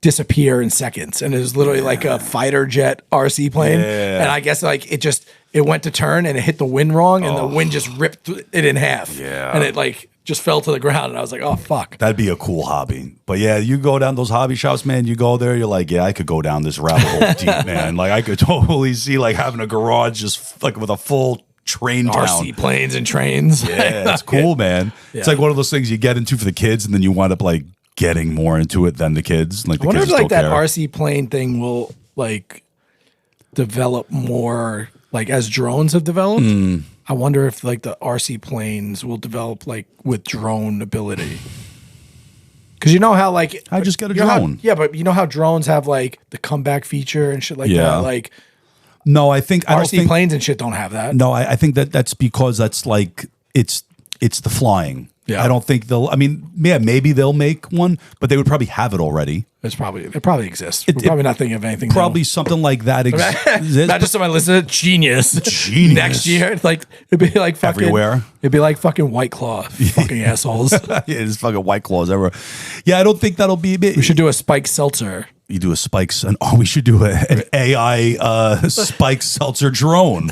disappear in seconds, and it was literally like a fighter jet RC plane. Yeah. And I guess like it went to turn and it hit the wind wrong, and the wind just ripped it in half. Yeah, and it like just fell to the ground, and I was like, oh fuck. That'd be a cool hobby. But yeah, you go down those hobby shops, man. You go there, you're like, yeah, I could go down this rabbit hole deep, man. Like I could totally see like having a garage just like with a full. Train RC town. Planes and trains. Yeah, it's cool, man. Yeah. It's like one of those things you get into for the kids, and then you wind up like getting more into it than the kids. Like the I wonder kids if like that care. RC plane thing will like develop more like as drones have developed. I wonder if like the RC planes will develop like with drone ability. Because you know how like I just get a drone. drone. But you know how drones have like the comeback feature and shit like that. Like no, I think RC planes and shit don't have that. No, I think that's because that's like it's the flying. Yeah. I don't think they'll. I mean, yeah, maybe they'll make one, but they would probably have it already. It probably exists. We're probably not thinking of anything. Probably something like that exists. Not just somebody listen. Genius. Next year, like it'd be like fucking everywhere. It'd be like fucking White Claw. Fucking assholes. Yeah, it's fucking White Claws everywhere. Yeah, I don't think that'll be. We should do a spiked seltzer. You do a spikes, and we should do an AI spike seltzer drone.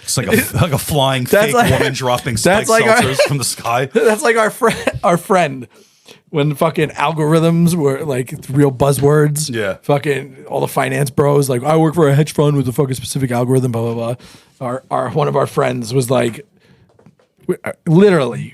It's like a flying fake woman dropping spike seltzers from the sky. That's like our friend when fucking algorithms were like real buzzwords. Yeah, fucking all the finance bros like I work for a hedge fund with a fucking specific algorithm. Blah blah blah. Our one of our friends was like literally.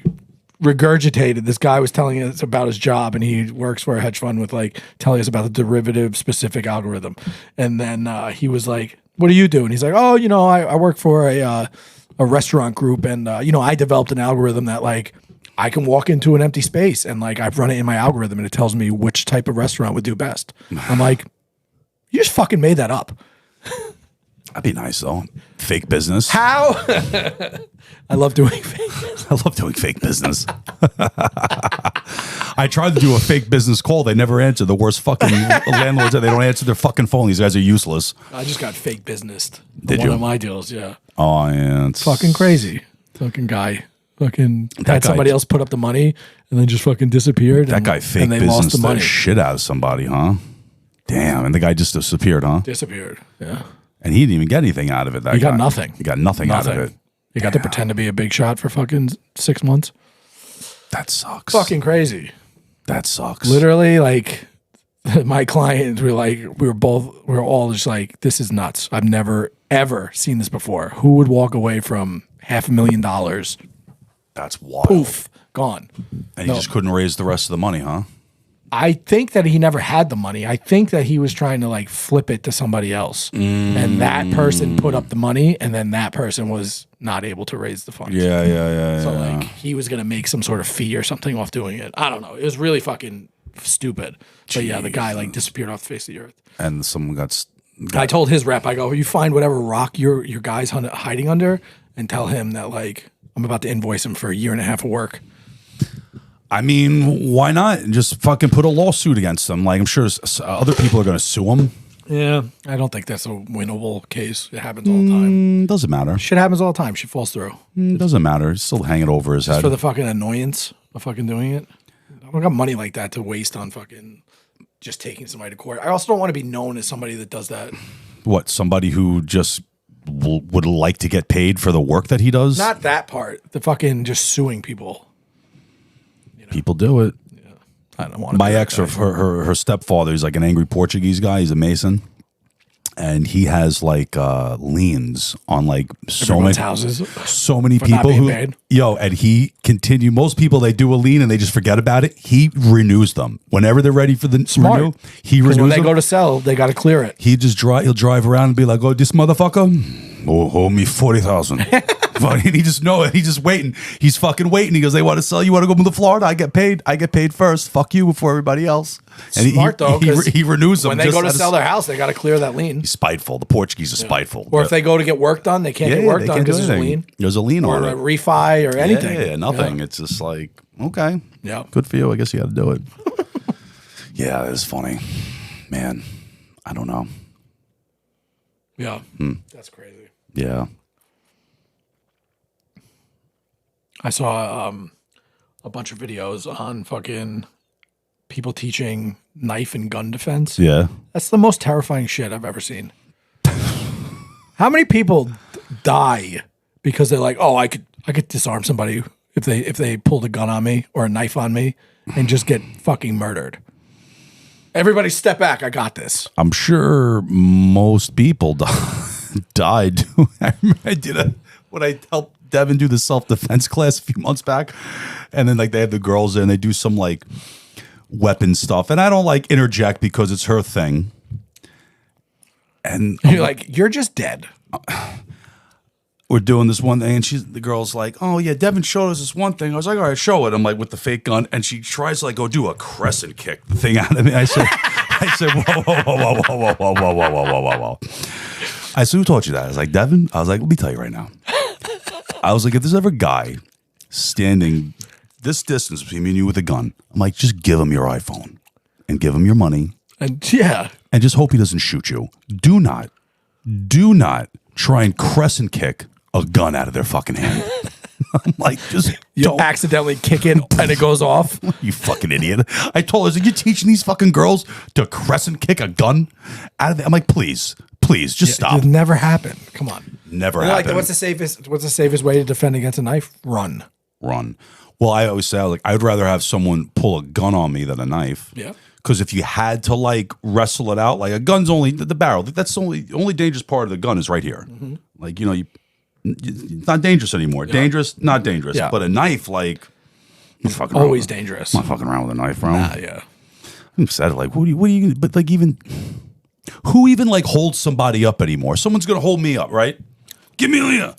Regurgitated. This guy was telling us about his job, and he works for a hedge fund with like telling us about the derivative specific algorithm. And then he was like, "What do you do?" And he's like, "Oh, you know, I work for a restaurant group, and you know, I developed an algorithm that like I can walk into an empty space, and like I've run it in my algorithm, and it tells me which type of restaurant would do best." I'm like, "You just fucking made that up." That'd be nice though. Fake business. How? I love doing fake business. I love doing fake business. I tried to do a fake business call. They never answer. The worst fucking landlords. They don't answer their fucking phone. These guys are useless. I just got fake businessed. Did one you? of my deals, yeah. Oh, yeah. It's fucking crazy. Fucking guy. Fucking had somebody else put up the money and then just fucking disappeared. That guy fake and they business lost the money. shit out of somebody, huh? Damn. And the guy just disappeared, huh? Disappeared, yeah. And he didn't even get anything out of it. He got nothing. He got nothing out of it. He got to pretend to be a big shot for fucking 6 months. That sucks. Fucking crazy. That sucks. Literally, like, my client, we were all just like, this is nuts. I've never, ever seen this before. Who would walk away from $500,000? That's wild. Poof, gone. And he just couldn't raise the rest of the money, huh? I think that he never had the money. I think that he was trying to like flip it to somebody else. And that person put up the money, and then that person was not able to raise the funds. Yeah. So like he was going to make some sort of fee or something off doing it. I don't know. It was really fucking stupid. But yeah, the guy like disappeared off the face of the earth. And someone got I told his rep, I go, you find whatever rock your guy's hiding under and tell him that like I'm about to invoice him for 1.5 years of work. I mean, why not? Just fucking put a lawsuit against them. Like, I'm sure other people are going to sue him. Yeah. I don't think that's a winnable case. It happens all the time. Doesn't matter. Shit happens all the time. Shit falls through. Doesn't matter. He's still hanging over his head. For the fucking annoyance of fucking doing it. I don't got money like that to waste on fucking just taking somebody to court. I also don't want to be known as somebody that does that. What, somebody who just would like to get paid for the work that he does? Not that part. The fucking just suing people. People do it. Yeah. I don't want to. My ex, her stepfather, is like an angry Portuguese guy. He's a Mason. And he has like liens on like Everyone's houses. So many people who, and he continue. Most people, they do a lien and they just forget about it. He renews them whenever they're ready for the renew. He renews when they them. go to sell, they got to clear it. He'll drive around and be like, "Oh, this motherfucker." Hold me 40,000. He just know it. He's just waiting. He's fucking waiting. He goes, they want to sell. You want to go move to Florida? I get paid. I get paid first. Fuck you before everybody else. And Smart though, he renews them. When they go to sell their house, they got to clear that lien. He's spiteful. The Portuguese are spiteful. Or if they go to get work done, they can't get work done because there's a lien. There's a lien on it. Or a refi or anything. Yeah, nothing. It's just like, okay. Yeah. Good for you. I guess you got to do it. Yeah, that is funny. Man, I don't know. Yeah. That's crazy. Yeah. I saw a bunch of videos on fucking people teaching knife and gun defense. Yeah. That's the most terrifying shit I've ever seen. How many people die because they're like, oh, I could disarm somebody if they pulled a gun on me or a knife on me and just get fucking murdered. Everybody step back. I got this. I'm sure most people died. I remember I did when I helped Devin do the self-defense class a few months back, and then like they have the girls there and they do some like weapon stuff, and I don't like interject because it's her thing. And you're like, you're just dead. We're doing this one thing, and the girl's like, oh yeah, Devin showed us this one thing. I was like, all right, show it. I'm like with the fake gun, and she tries to like go do a crescent kick the thing out of me. I said, whoa, whoa, whoa, whoa, whoa, whoa, whoa, whoa, whoa, whoa, whoa, whoa. I said, who taught you that? I was like, Devin. I was like, let me tell you right now. I was like, if there's ever a guy standing this distance between me and you with a gun, I'm like, just give him your iPhone and give him your money. And yeah. And just hope he doesn't shoot you. Do not try and crescent kick a gun out of their fucking hand. I'm like, just you accidentally kick it and it goes off. You fucking idiot. I told her, I was like, you're teaching these fucking girls to crescent kick a gun out of there? I'm like, please, just stop. It'll never happen. Come on. Never happen. Like, what's the safest way to defend against a knife? Run. Well, I always say, I'd rather have someone pull a gun on me than a knife. Yeah. Because if you had to like wrestle it out, like a gun's only the barrel. That's the only dangerous part of the gun is right here. Mm-hmm. Like, it's not dangerous anymore. Yeah. Dangerous, not dangerous. Yeah. But a knife, like, always dangerous. I'm not fucking around with a knife, bro. Yeah. I'm sad. Like, what are you? But like, who even like holds somebody up anymore? Someone's gonna hold me up, right? Give me Leah.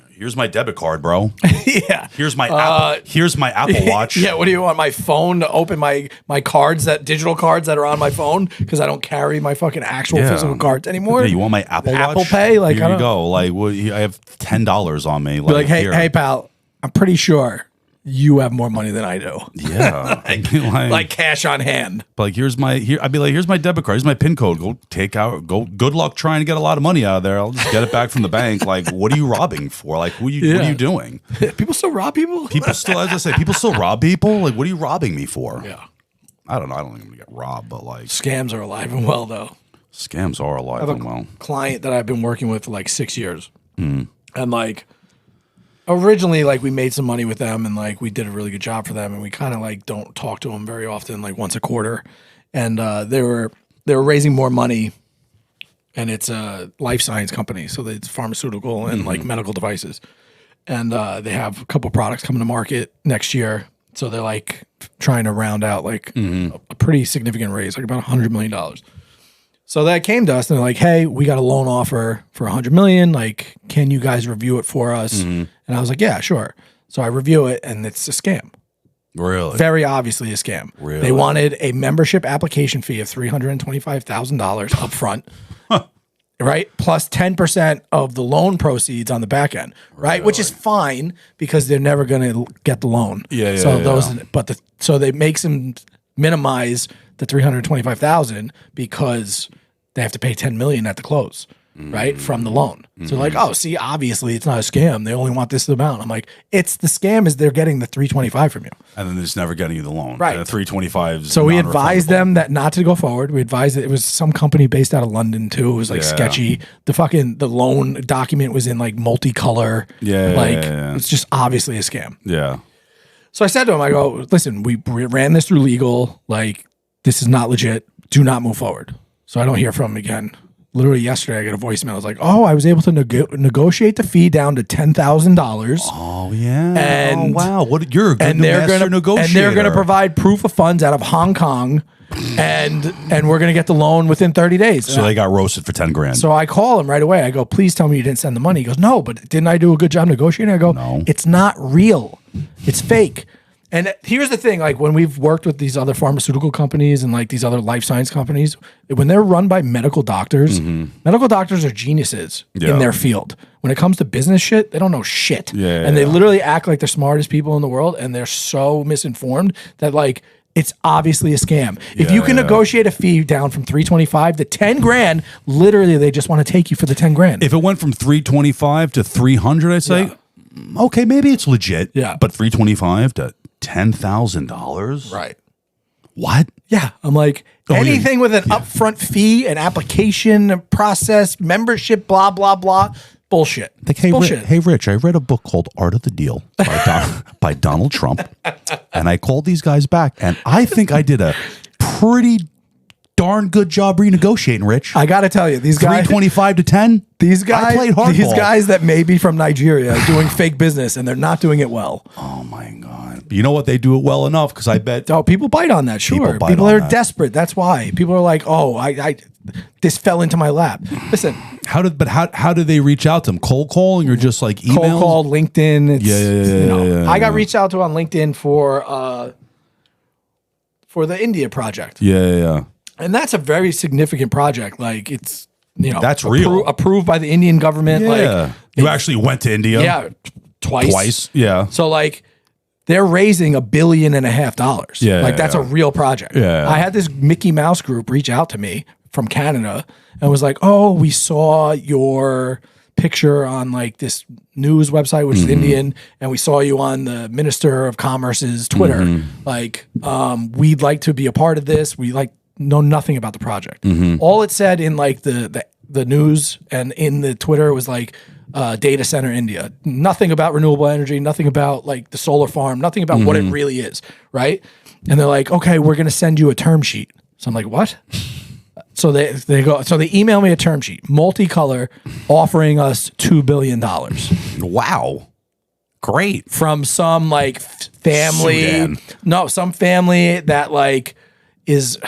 Here's my debit card, bro. Yeah. Here's my Apple Watch. Yeah. What do you want? My phone to open my cards, digital cards that are on my phone because I don't carry my fucking actual physical cards anymore. Yeah, you want my Apple Watch? Apple Pay? Like, here you go. Like, I have $10 on me. Like, hey, pal. I'm pretty sure you have more money than I do. Yeah. like cash on hand. Like, I'd be like, here's my debit card. Here's my PIN code. Good luck trying to get a lot of money out of there. I'll just get it back from the bank. Like, what are you robbing for? Like, what are you doing? People still rob people? As I say, people still rob people? Like, what are you robbing me for? Yeah. I don't know. I don't think I'm going to get robbed, but like. Scams are alive and well, though. Scams are alive and well. Client that I've been working with for like 6 years. And like, originally, like, we made some money with them and like we did a really good job for them, and we kind of like don't talk to them very often, like once a quarter. And they were raising more money, and it's a life science company, so it's pharmaceutical and like medical devices. And they have a couple products coming to market next year, so they're like trying to round out like a pretty significant raise, like about $100 million. So that came to us and they're like, hey, we got a loan offer for $100 million. Like, can you guys review it for us? And I was like, yeah, sure. So I review it and it's a scam. Really? Very obviously a scam. Really? They wanted a membership application fee of $325,000 up front. Right? Plus 10% of the loan proceeds on the back end. Right? Which is fine because they're never going to get the loan. Yeah. So they make them minimize the $325,000 because they have to pay $10 million at the close, right, from the loan. So like, oh, see, obviously it's not a scam. They only want this amount. I'm like, it's the scam is they're getting the $325 from you, and then they're just never getting you the loan. Right, the $325. So we advised them that not to go forward. We advised it was some company based out of London too. It was like sketchy. The loan document was in like multicolor. It's just obviously a scam. Yeah. So I said to him, I go, listen, we ran this through legal. Like, this is not legit. Do not move forward. So I don't hear from him again. literally yesterday, I got a voicemail. I was like, oh, I was able to negotiate the fee down to $10,000. Oh yeah. And wow. What you're a good master negotiator. And they're gonna provide proof of funds out of Hong Kong, and we're gonna get the loan within 30 days. So they got roasted for 10 grand. So I call him right away. I go, please tell me you didn't send the money. He goes, no, but didn't I do a good job negotiating? I go, no, it's not real. It's fake. And here's the thing, like when we've worked with these other pharmaceutical companies and like these other life science companies, when they're run by medical doctors, medical doctors are geniuses in their field. When it comes to business shit, they don't know shit. And they literally act like they're smartest people in the world, and they're so misinformed that like it's obviously a scam. If you can negotiate a fee down from 325 to 10 grand, literally they just want to take you for the 10 grand. If it went from 325 to 300, I say, okay, maybe it's legit. Yeah. But 325 to $10,000? Right. What? Yeah. I'm like, anything with an upfront fee, an application process, membership, blah, blah, blah. Bullshit. Like, hey, Rich, I read a book called Art of the Deal by Donald Trump. And I called these guys back. And I think I did a pretty darn good job renegotiating, Rich. I got to tell you, these guys 325 to 10. These guys, I played hardball. These guys that may be from Nigeria doing fake business, and they're not doing it well. Oh my god! You know what? They do it well enough because I bet. Oh, people bite on that. Sure, people are desperate. That's why people are like, "Oh, I this fell into my lap." Listen, how did they reach out to them? Cold calling or just like emails? Cold call, LinkedIn. It's, I got reached out to on LinkedIn for the India project. Yeah. And that's a very significant project. Like it's, that's real. Approved by the Indian government. Yeah. Like you actually went to India? Yeah. Twice. Yeah. So like they're raising $1.5 billion. Yeah. Like that's a real project. Yeah. I had this Mickey Mouse group reach out to me from Canada and was like, oh, we saw your picture on like this news website, which is Indian, and we saw you on the Minister of Commerce's Twitter. Like, we'd like to be a part of this. We know nothing about the project. All it said in like the news and in the Twitter was like data center India. Nothing about renewable energy, nothing about like the solar farm, nothing about what it really is, right? And they're like, okay, we're gonna send you a term sheet. So I'm like, what? So they email me a term sheet, multicolor, offering us $2 billion. Wow. Great. From some like family. Sudan. No, some family that like is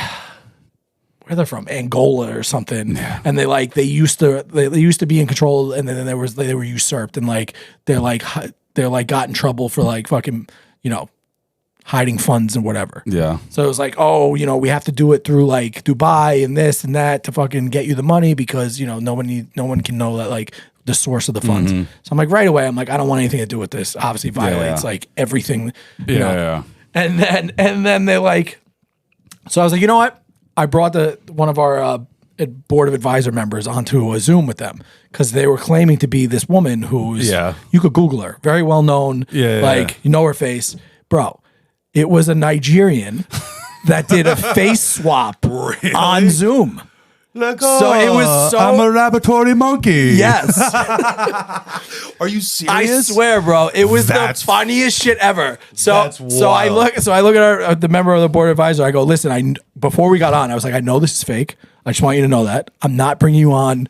where they're from, Angola or something. Yeah. And they used to be in control, and then they were usurped, and like they're got in trouble for like fucking, hiding funds and whatever. Yeah. So it was like, oh, we have to do it through like Dubai and this and that to fucking get you the money because, no one can know that like the source of the funds. So I'm like, right away, I'm like, I don't want anything to do with this. Obviously violates like everything. You know? And then they like, so I was like, you know what? I brought one of our board of advisor members onto a Zoom with them because they were claiming to be this woman who's, you could Google her, very well known, you know her face. Bro, it was a Nigerian that did a face swap on Zoom. Like, so it was so. I'm a laboratory monkey. Yes. Are you serious? I swear, bro. It was the funniest shit ever. So I look at the member of the board advisor. I go, listen, before we got on, I was like, I know this is fake. I just want you to know that I'm not bringing you on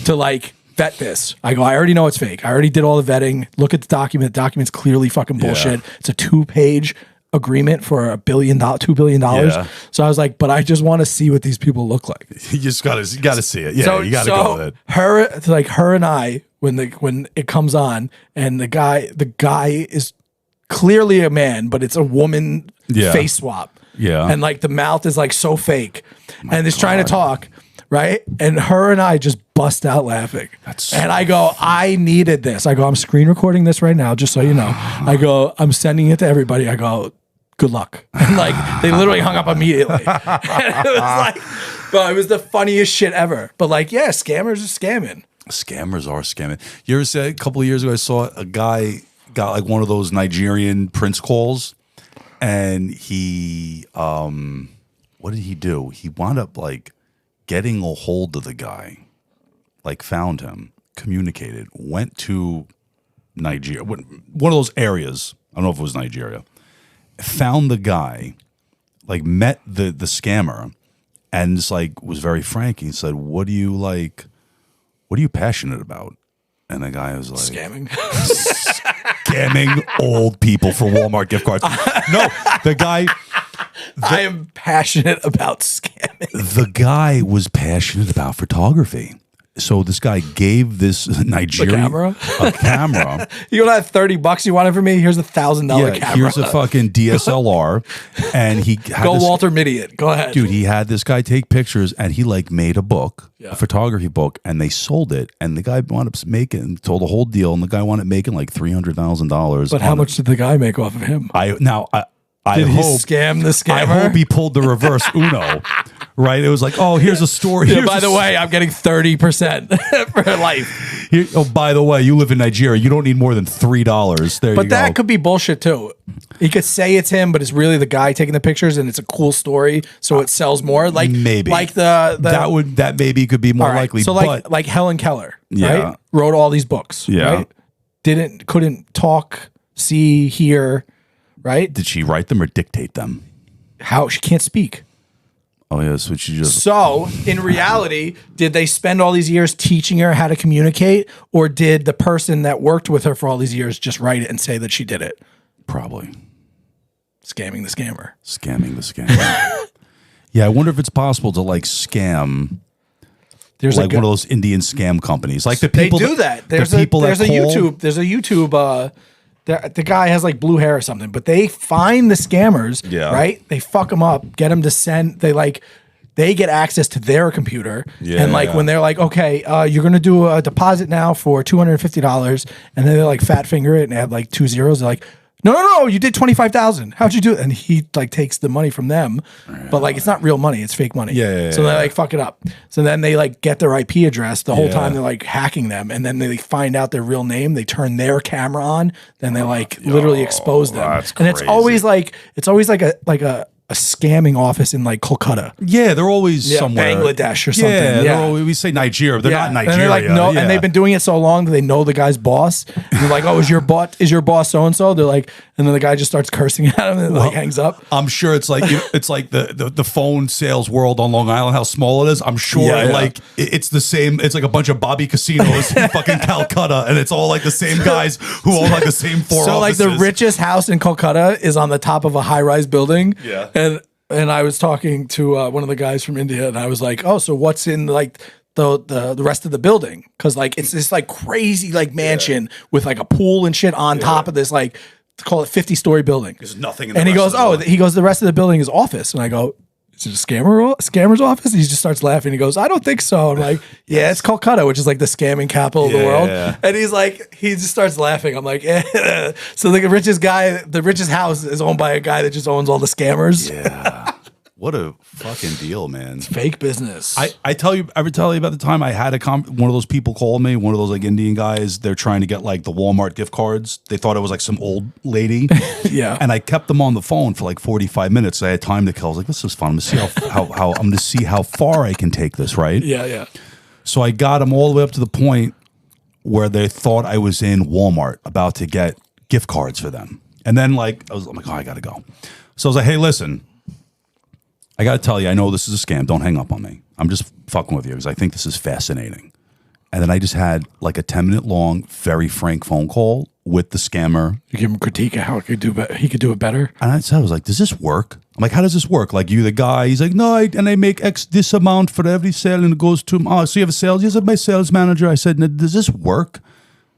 to like vet this. I go, I already know it's fake. I already did all the vetting. Look at the document. The document's clearly fucking bullshit. It's a 2-page agreement for $2 billion. So I was like, but I just want to see what these people look like. You got to see it. Yeah, you got to go with it. Her and I, when it comes on, and the guy is clearly a man, but it's a woman face swap. Yeah, and like the mouth is like so fake, and it's trying to talk. Right. And her and I just bust out laughing. And I go, I needed this. I go, I'm screen recording this right now, just so you know. I go, I'm sending it to everybody. I go, good luck. And like, they literally hung up immediately. And it was like, bro, it was the funniest shit ever. But like, yeah, scammers are scamming. Scammers are scamming. You ever say a couple of years ago, I saw a guy got like one of those Nigerian Prince calls, and he, what did he do? He wound up like getting a hold of the guy, like found him, communicated, went to Nigeria, one of those areas. I don't know if it was Nigeria. Found the guy, like met the scammer, and just like was very frank. He said, "What do you like? What are you passionate about?" And the guy was like, Scamming. Scamming old people for Walmart gift cards. No, the guy. I am passionate about scamming. The guy was passionate about photography. So this guy gave this Nigerian a camera. You don't have $30 you wanted from me? Here's $1,000 camera. Here's a fucking DSLR, and he had Walter Midiot. Go ahead, dude. He had this guy take pictures, and he like made a book, a photography book, and they sold it. And the guy wound up making told the whole deal, and the guy wound up making like $300,000. But how much did the guy make off of him? I Did he scam the scammer? I hope he pulled the reverse Uno. Right? It was like, oh, here's a story. Yeah, by the way, I'm getting 30% for life. By the way, you live in Nigeria. You don't need more than $3. There you go. But that could be bullshit too. He could say it's him, but it's really the guy taking the pictures, and it's a cool story, so it sells more. Like maybe like that maybe could be more likely. So like Helen Keller, yeah, right? Wrote all these books. Yeah, right? Couldn't talk, see, hear. Right? Did she write them or dictate them? How? She can't speak. Oh, yeah. So she just. So, in reality, did they spend all these years teaching her how to communicate, or did the person that worked with her for all these years just write it and say that she did it? Probably. Scamming the scammer. Scamming the scammer. Yeah, I wonder if it's possible to like scam. There's like one of those Indian scam companies. Like the people. They do that. There's a YouTube. The guy has like blue hair or something, but they find the scammers, right? They fuck them up, get them to send, they get access to their computer. And like when they're like, okay, you're going to do a deposit now for $250. And then they like fat finger it and have like 2 zeros. They're like, no, you did 25,000. How'd you do it? And he like takes the money from them, but like it's not real money, it's fake money. So they like fuck it up. So then they like get their IP address the whole time they're like hacking them, and then they find out their real name. They turn their camera on, then they like literally expose them. And crazy. it's always like a scamming office in like Kolkata. Yeah, they're always somewhere. Bangladesh or something. Yeah, we say Nigeria. They're not Nigeria. And they're like, no, and they've been doing it so long that they know the guy's boss. And they're like, oh, is your boss so and so? They're like, and then the guy just starts cursing at him and like hangs up. I'm sure it's like it's like the phone sales world on Long Island, how small it is. I'm sure like it's the same. It's like a bunch of Bobby casinos in fucking Calcutta, and it's all like the same guys who own like the same four offices. Like the richest house in Kolkata is on the top of a high-rise building. Yeah. And I was talking to one of the guys from India, and I was like, oh, so what's in like the rest of the building? Because like it's this like crazy like mansion with like a pool and shit on top of this like, call it 50-story building. There's nothing in the And he goes, the rest of the building is office. And I go, is it a scammer's office? And he just starts laughing. He goes, I don't think so. I'm like, yeah, it's Calcutta, which is like the scamming capital of the world. And he's like, he just starts laughing. I'm like, So the richest house is owned by a guy that just owns all the scammers. Yeah. What a fucking deal, man. It's fake business. I ever tell you about the time I had one of those people call me, one of those like Indian guys, they're trying to get like the Walmart gift cards. They thought it was like some old lady. Yeah. And I kept them on the phone for like 45 minutes. I had time to kill. I was like, this is fun. I'm gonna see I'm gonna see how far I can take this, right? Yeah. So I got them all the way up to the point where they thought I was in Walmart about to get gift cards for them. And then like I'm like, oh, I gotta go. So I was like, hey, listen, I got to tell you, I know this is a scam. Don't hang up on me. I'm just fucking with you because I think this is fascinating. And then I just had like a 10-minute long, very frank phone call with the scammer. You give him critique of how he could do it better. And I was like, does this work? I'm like, how does this work? Like, you the guy? He's like, no, and I make this amount for every sale, and it goes to him. Oh, so you have a sales? Yes, I'm my sales manager. I said, does this work?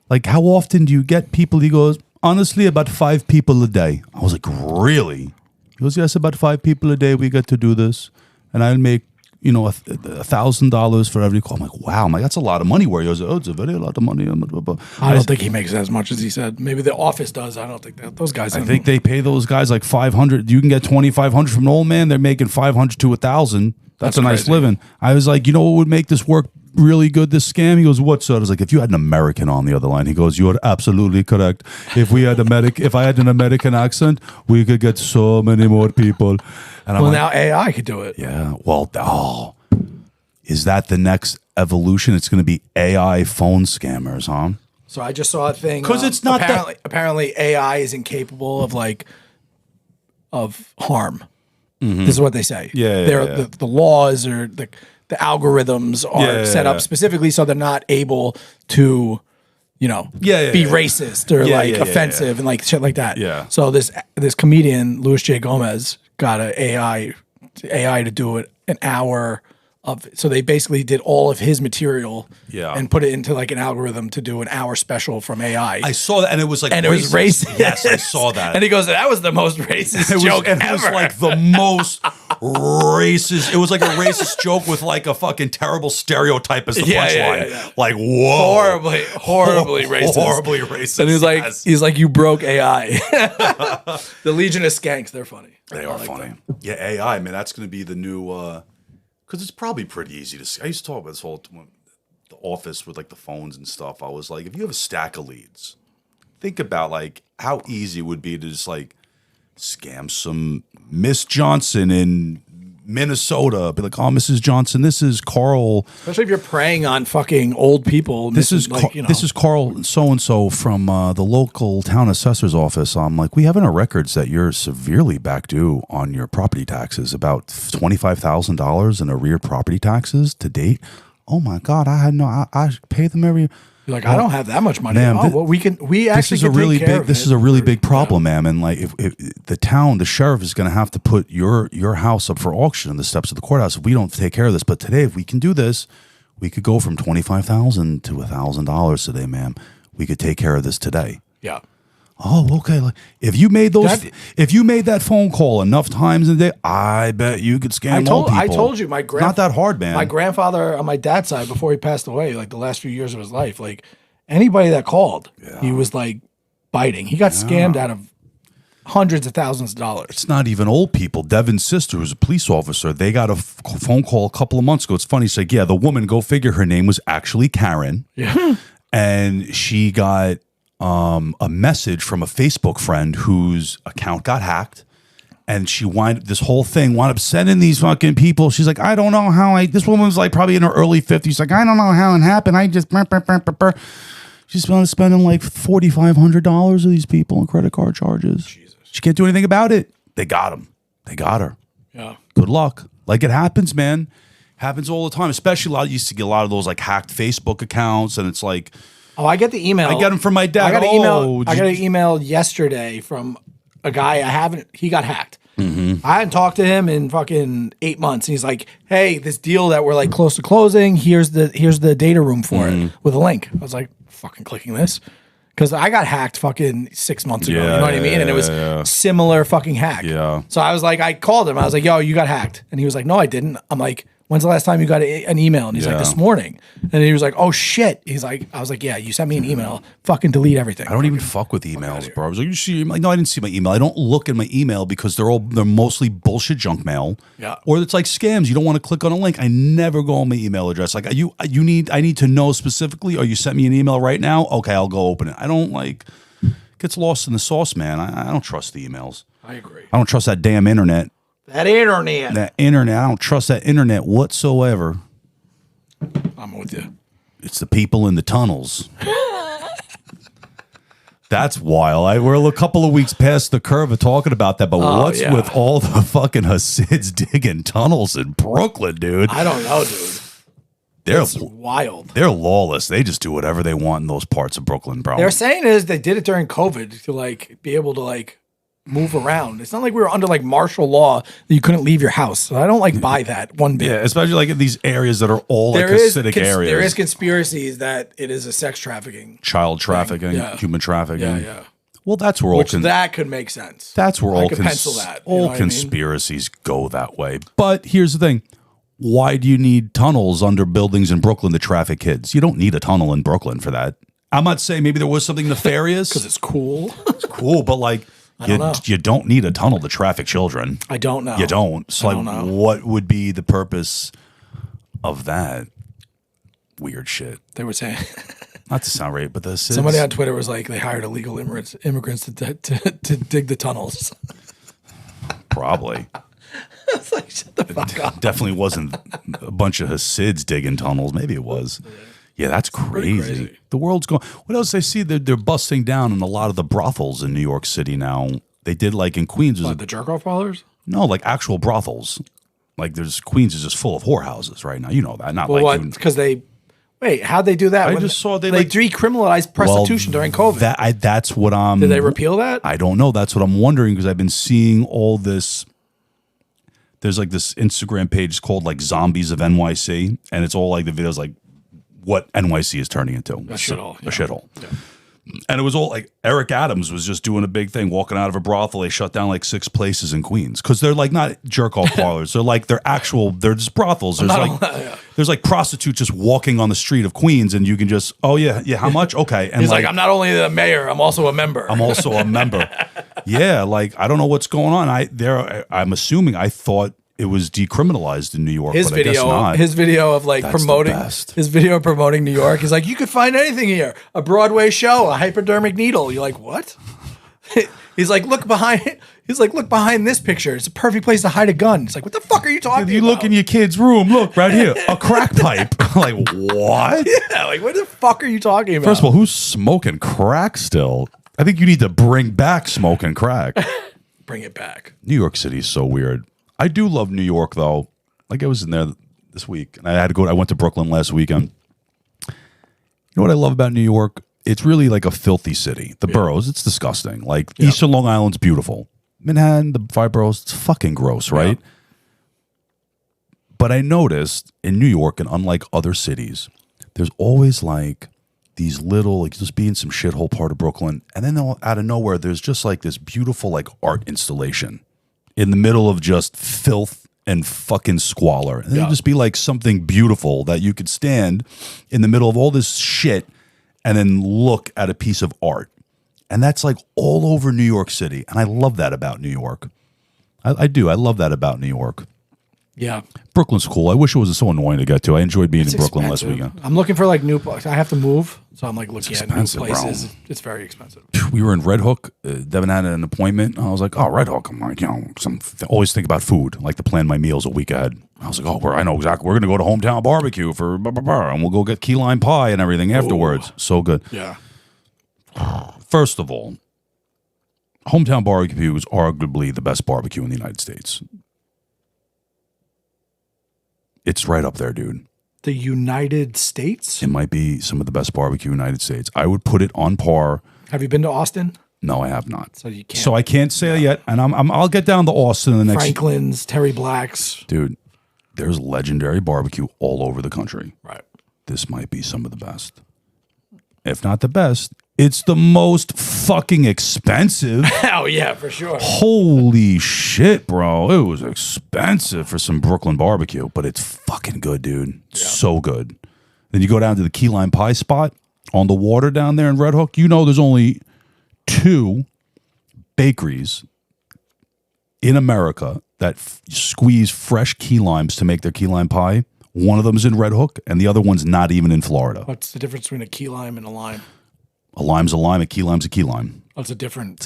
Like, how often do you get people? He goes, honestly, about 5 people a day. I was like, really? He goes, yes, about 5 people a day we get to do this. And I'll make, $1,000 for every call. I'm like, wow. I'm like, that's a lot of money. Where he goes, oh, it's a very lot of money. I don't think he makes as much as he said. Maybe the office does. I don't think those guys. I think they pay those guys like $500. You can get $2,500 from an old man. They're making $500 to $1,000. That's a nice crazy. living. I was like, you know what would make this work really good, this scam? He goes, what's that? I was like, if you had an American on the other line. He goes, you are absolutely correct. If I had an American accent, we could get so many more people. And I'm now AI could do it. Yeah. Well, is that the next evolution? It's going to be AI phone scammers, huh? So I just saw a thing. Because it's not apparently AI is incapable of of harm. This is what they say. Yeah. The laws or the algorithms are set up specifically so they're not able to, be racist or offensive and like shit like that. Yeah. So this comedian Louis J. Gomez got an AI to do it an hour of. So they basically did all of his material and put it into like an algorithm to do an hour special from AI. I saw that, and it was like it was racist. Yes, I saw that. And he goes, "That was the most racist joke ever." It was like the most racist. It was like a racist joke with like a fucking terrible stereotype as the punchline. Yeah. Like, whoa, horribly racist. Horribly racist. And he's like, "You broke AI." The Legion of Skanks, they're funny. They are funny. Yeah, AI, man, that's going to be the new. Because it's probably pretty easy to see. I used to talk about this whole the office with like the phones and stuff. I was like, if you have a stack of leads, think about like how easy it would be to just like scam some Miss Johnson in Minnesota. Be like, oh, Mrs. Johnson, this is Carl. Especially if you're preying on fucking old people. This is Carl so-and-so from the local town assessor's office. I'm like, we have in our records that you're severely back due on your property taxes, about $25,000 in arrear property taxes to date. Oh my God, I pay them every. You're like, I don't have that much money. Ma'am, we actually can take care of it. This is a really big problem, ma'am. And like, if the sheriff is going to have to put your house up for auction on the steps of the courthouse if we don't take care of this. But today, if we can do this, we could go from $25,000 to $1,000 today, ma'am. We could take care of this today. Yeah. Oh, okay. Like, if you made that phone call enough times a day, I bet you could scam more people. I told you, not that hard, man. My grandfather on my dad's side, before he passed away, like the last few years of his life, like anybody that called, he was like biting. He got scammed out of hundreds of thousands of dollars. It's not even old people. Devin's sister, who's a police officer, they got a phone call a couple of months ago. It's funny. She's like, yeah, the woman, go figure, her name was actually Karen. Yeah. And she got a message from a Facebook friend whose account got hacked, and this whole thing wound up sending these fucking people. She's like, I don't know how this woman was like probably in her early 50s. Like, I don't know how it happened. I just, she's spending like $4,500 of these people in credit card charges. Jesus. She can't do anything about it. They got him. They got her. Yeah. Good luck. Like, it happens, man. Happens all the time. Especially you used to get a lot of those like hacked Facebook accounts, and it's like, oh, I get the email. I got them from my dad. I got an email yesterday from a guy he got hacked. Mm-hmm. I hadn't talked to him in fucking 8 months. And he's like, hey, this deal that we're like close to closing, here's the data room for it with a link. I was like, fucking clicking this. Because I got hacked fucking 6 months ago. You know what I mean? And it was similar fucking hack. Yeah. So I was like, I called him. I was like, yo, you got hacked. And he was like, no, I didn't. I'm like, when's the last time you got an email? And he's like, this morning. And he was like, oh shit. I was like, yeah, you sent me an email. Fucking delete everything. I don't even fuck with emails, bro. I was like, you see? I'm like, no, I didn't see my email. I don't look at my email because they're mostly bullshit junk mail. Yeah. Or it's like scams. You don't want to click on a link. I never go on my email address. Like, I need to know specifically, or you sent me an email right now? Okay, I'll go open it. I don't like, gets lost in the sauce, man. I don't trust the emails. I agree. I don't trust that damn internet. That internet. I don't trust that internet whatsoever. I'm with you. It's the people in the tunnels. That's wild. We're a couple of weeks past the curve of talking about that, but what's with all the fucking Hasids digging tunnels in Brooklyn, dude? I don't know, dude. It's wild. They're lawless. They just do whatever they want in those parts of Brooklyn, bro. They're saying they did it during COVID to like be able to like move around. It's not like we were under like martial law that you couldn't leave your house. So I don't like buy that one bit. Yeah, especially like in these areas that are all like acidic areas. There is conspiracies that it is a sex trafficking, child trafficking, human trafficking. Yeah. Well, that's where that could make sense. That's where all pencil that. All conspiracies go that way. But here's the thing. Why do you need tunnels under buildings in Brooklyn to traffic kids? You don't need a tunnel in Brooklyn for that. I'm not saying maybe there was something nefarious. Because it's cool. It's cool, but like, you don't need a tunnel to traffic children. I don't know. You don't. So like, what would be the purpose of that? Weird shit. They were saying, not to sound right, but somebody on Twitter was like, they hired illegal immigrants to dig the tunnels. Probably. It's like, shut the fuck up. Definitely wasn't a bunch of Hasids digging tunnels. Maybe it was. Yeah, that's crazy. The world's going. What else? I see they're busting down in a lot of the brothels in New York City now. They did like in Queens. The jerk off parlors? No, like actual brothels. Like there's Queens is just full of whorehouses right now. You know that. Not Well, like what? Because how'd they do that? I just saw they like decriminalized prostitution during COVID. That's what I'm. Did they repeal that? I don't know. That's what I'm wondering because I've been seeing all this. There's like this Instagram page called like Zombies of NYC, and it's all like the videos like what NYC is turning into. A shithole. A shithole. Yeah. And it was all like Eric Adams was just doing a big thing, walking out of a brothel. They shut down like 6 places in Queens because they're like not jerk off parlors. They're just brothels. There's like prostitutes just walking on the street of Queens, and you can just how much? Okay, and he's like, I'm not only the mayor, I'm also a member. Yeah, like I don't know what's going on. I'm assuming I thought it was decriminalized in New York. His but I guess not. His video of like promoting New York. He's like, you could find anything here. A Broadway show, a hypodermic needle. You're like, what? He's like, look behind. He's like, look behind this picture. It's a perfect place to hide a gun. It's like, what the fuck are you talking about? You look in your kid's room. Look right here, a crack pipe. Like what? Yeah, like what the fuck are you talking about? First of all, who's smoking crack still? I think you need to bring back smoking crack. Bring it back. New York City is so weird. I do love New York though. Like I was in there this week, and I went to Brooklyn last weekend. You know what I love about New York? It's really like a filthy city. The boroughs, it's disgusting. Like Eastern Long Island's beautiful. Manhattan, the 5 boroughs, it's fucking gross, right? Yeah. But I noticed in New York, and unlike other cities, there's always like these little, like just be in some shithole part of Brooklyn, and then out of nowhere, there's just like this beautiful like art installation in the middle of just filth and fucking squalor. And it'll just be like something beautiful that you could stand in the middle of all this shit and then look at a piece of art. And that's like all over New York City. And I love that about New York. I do. I love that about New York. Yeah. Brooklyn's cool. I wish it wasn't so annoying to get to. I enjoyed being in Brooklyn last weekend. I'm looking for like new places. I have to move. So I'm like looking at new places. Bro. It's very expensive. We were in Red Hook. Devin had an appointment. I was like, oh, Red Hook. I'm like, always think about food. Like to plan my meals a week ahead. I was like, oh, I know exactly. We're going to go to Hometown Barbecue for blah, blah, blah, and we'll go get key lime pie and everything afterwards. So good. Yeah. First of all, Hometown Barbecue is arguably the best barbecue in the United States. It's right up there, dude. The United States? It might be some of the best barbecue in the United States. I would put it on par. Have you been to Austin? No, I have not. So you can't. So I can't say yet, and I'll get down to Austin in the next. Franklin's, Terry Black's, dude. There's legendary barbecue all over the country. Right. This might be some of the best, if not the best. It's the most fucking expensive. Oh, yeah, for sure. Holy shit, bro. It was expensive for some Brooklyn barbecue, but it's fucking good, dude. Yeah. So good. Then you go down to the key lime pie spot on the water down there in Red Hook. You know there's only 2 bakeries in America that squeeze fresh key limes to make their key lime pie. One of them is in Red Hook, and the other one's not even in Florida. What's the difference between a key lime and a lime? A lime's a lime, a key lime's a key lime. Oh, it's a different it's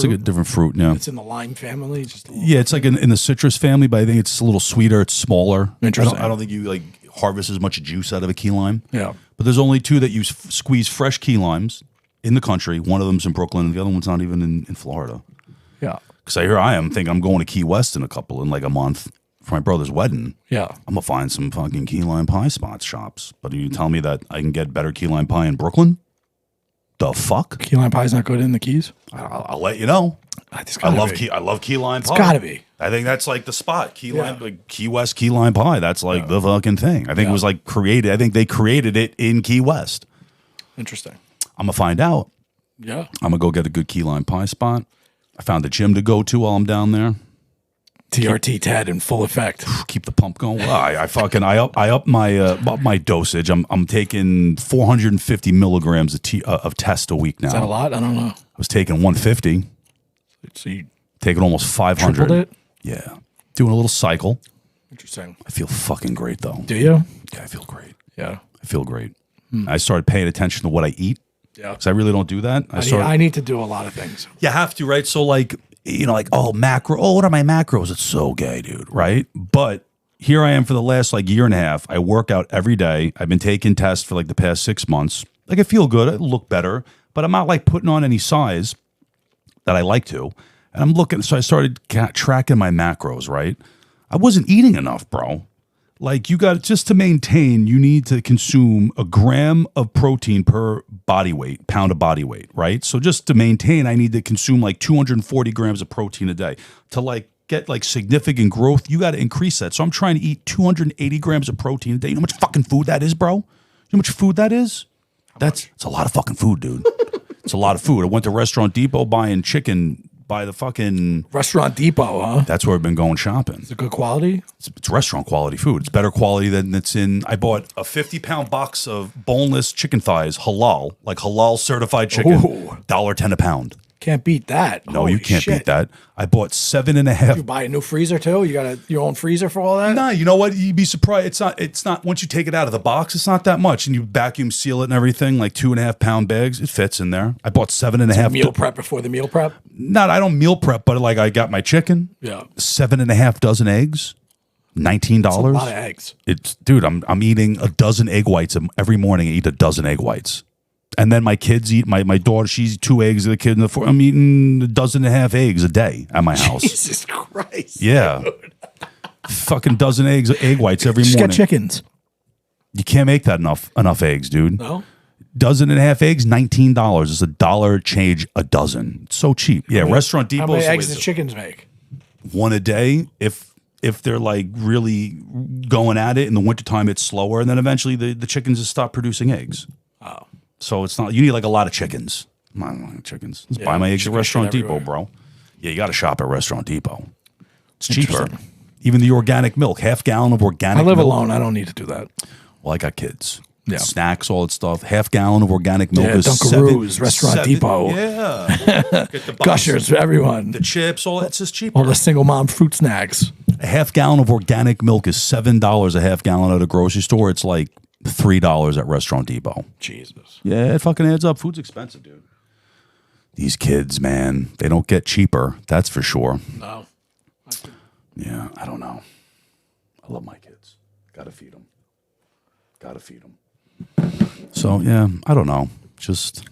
like a different fruit, yeah. It's in the lime family? It's like in the citrus family, but I think it's a little sweeter, it's smaller. Interesting. I don't think you like harvest as much juice out of a key lime. Yeah. But there's only 2 that you squeeze fresh key limes in the country. One of them's in Brooklyn, and the other one's not even in Florida. Yeah. Because here I am thinking I'm going to Key West in like a month for my brother's wedding. Yeah. I'm going to find some fucking key lime pie shops. But you tell me that I can get better key lime pie in Brooklyn? The fuck? Key lime pie's not good in the Keys? I'll let you know. I love key lime pie. It's gotta be. I think that's like the spot. Key lime, like Key West key lime pie. That's like the fucking thing. I think it was like created. I think they created it in Key West. Interesting. I'm gonna find out. Yeah. I'm gonna go get a good key lime pie spot. I found a gym to go to while I'm down there. TRT Ted in full effect. Keep the pump going. Well, I up my dosage. I'm taking 450 milligrams of test a week now. Is that a lot? I don't know. I was taking 150. So you taking almost 500. tripled it? Yeah. Doing a little cycle. Interesting. I feel fucking great though. Do you? Yeah, I feel great. Yeah. I feel great. I started paying attention to what I eat. Yeah. Because I really don't do that. I need to do a lot of things. You have to, right? So like, macro. Oh, what are my macros? It's so gay, dude, right? But here I am for the last like year and a half. I work out every day. I've been taking tests for like the past 6 months. Like I feel good. I look better, but I'm not like putting on any size that I like to. And I'm looking, so I started tracking my macros, right? I wasn't eating enough, bro. Like, you got, just to maintain, you need to consume a gram of protein per body weight, pound of body weight, right? So just to maintain, I need to consume like 240 grams of protein a day. To like get like significant growth, you got to increase that. So I'm trying to eat 280 grams of protein a day. You know how much fucking food that is, bro? You know how much food that is? It's a lot of fucking food, dude. It's a lot of food. I went to Restaurant Depot buying chicken by the fucking... Restaurant Depot, huh? That's where I've been going shopping. Is it good quality? It's restaurant quality food. It's better quality than it's in... I bought a 50-pound box of boneless chicken thighs, halal, like halal certified chicken, $1.10 a pound. Can't beat that. No, Holy you can't shit. beat that. I bought 7.5. You buy a new freezer too? You got your own freezer for all that? Nah, you know what? You'd be surprised. It's not, once you take it out of the box, it's not that much. And you vacuum seal it and everything, like 2.5 pound bags. It fits in there. I bought 7.5. Meal prep before the meal prep? I don't meal prep, but like I got my chicken. Yeah. 7.5 dozen eggs. $19. That's a lot of eggs. Dude, I'm eating a dozen egg whites every morning. I eat a dozen egg whites. And then my kids eat, my daughter, she's 2 eggs, the kid in the 4. I'm eating 12.5 eggs a day at my house. Jesus Christ. Yeah. Fucking dozen egg whites every Just morning. get chickens. You can't make that enough eggs, dude. No? 12.5 eggs, $19. It's $1 change a dozen. It's so cheap. Yeah, Restaurant Depot. How many eggs does chickens make? One a day. If they're like really going at it in the wintertime, it's slower. And then eventually the chickens just stop producing eggs. Oh. So it's not, you need like a lot of chickens. I don't like chickens. Let's buy my eggs at Restaurant Depot, bro. Yeah, you got to shop at Restaurant Depot. It's cheaper. Even the organic milk, half gallon of organic milk. I live alone. I don't need to do that. Well, I got kids. Yeah. Snacks, all that stuff. Half gallon of organic milk is Dunkaroos, Restaurant Depot. Yeah. Get the Gushers for everyone. The chips, all that's just cheaper. All the single mom fruit snacks. A half gallon of organic milk is $7 a half gallon at a grocery store. It's like $3 at Restaurant Depot. Jesus. Yeah, it fucking adds up. Food's expensive, dude. These kids, man, they don't get cheaper. That's for sure. No. Yeah, I don't know. I love my kids. Gotta feed them. So, yeah, I don't know. Just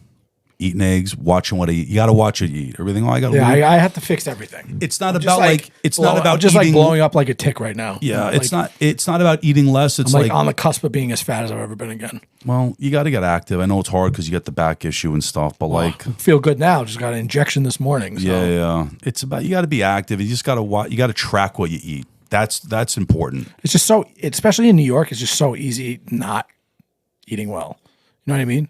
eating eggs, watching what I eat. You gotta watch it eat. Everything. Oh, I gotta. Yeah, I have to fix everything. It's not about like. It's not about just eating, like blowing up like a tick right now. Yeah, it's not. It's not about eating less. It's I'm like on the cusp of being as fat as I've ever been again. Well, you got to get active. I know it's hard because you got the back issue and stuff, but like, feel good now. Just got an injection this morning. So. Yeah. It's about, you got to be active. You just got to watch. You got to track what you eat. That's important. It's just so, especially in New York, it's just so easy not eating well. You know what I mean?